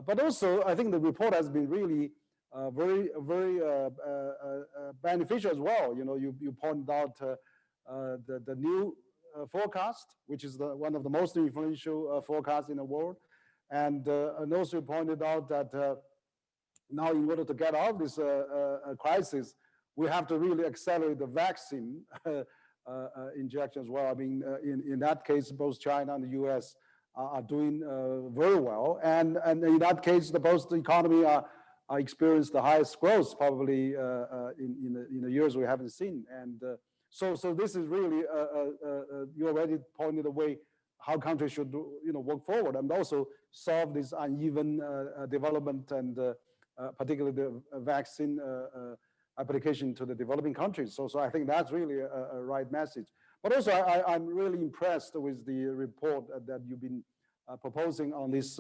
But also, I think the report has been really very beneficial as well. You know, you pointed out the new forecast, which is one of the most influential forecasts in the world, and also pointed out that now, in order to get out of this crisis, we have to really accelerate the vaccine injection as well. I mean, in that case, both China and the US are doing very well, and in that case, both the economy are experienced the highest growth probably in the years we haven't seen. And so this is really you already pointed the way how countries should work forward and also solve this uneven development and particularly the vaccine application to the developing countries. So I think that's really a right message. But also I'm really impressed with the report that you've been proposing on this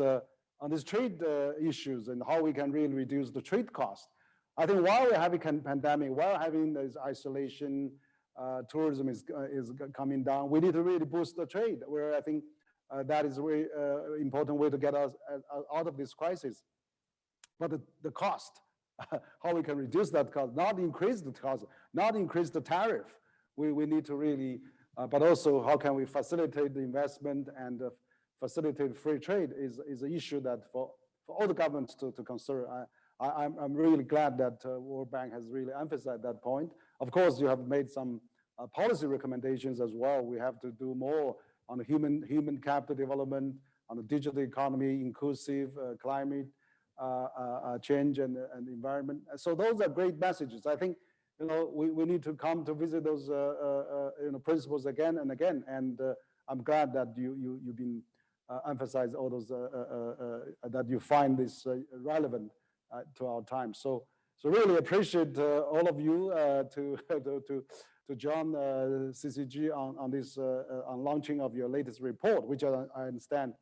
trade issues and how we can really reduce the trade cost. I think while we're having a pandemic, while having this isolation, tourism is coming down, we need to really boost the trade, where I think that is a very important way to get us out of this crisis. But the cost, how we can reduce that cost, not increase the cost, not increase the tariff. We need to really, but also how can we facilitate the investment and facilitate free trade is an issue that for all the governments to consider. I'm really glad that World Bank has really emphasized that point. Of course, you have made some policy recommendations as well. We have to do more on the human capital development, on the digital economy, inclusive climate change and environment. So those are great messages. I think we need to come to visit those principles again and again. And I'm glad that you've been emphasized all those that you find this relevant to our time. So really appreciate all of you to join CCG on this on launching of your latest report, which I understand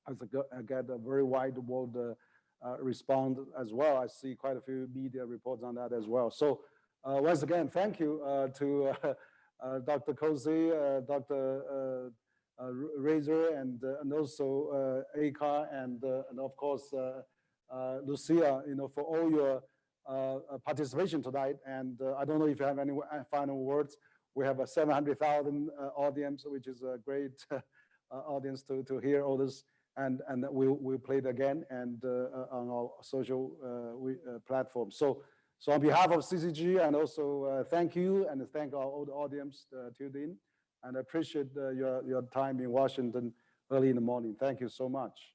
has got a very wide world response as well. I see quite a few media reports on that as well. So once again, thank you to Dr. Kose, Dr. Razor, and also Eka, and of course Lucia, for all your participation tonight. And I don't know if you have any final words. We have a 700,000 audience, which is a great audience to hear all this. And we'll play it again and on our social platform. So on behalf of CCG, and also thank you and thank our audience tuned in, and I appreciate your time in Washington early in the morning. Thank you so much.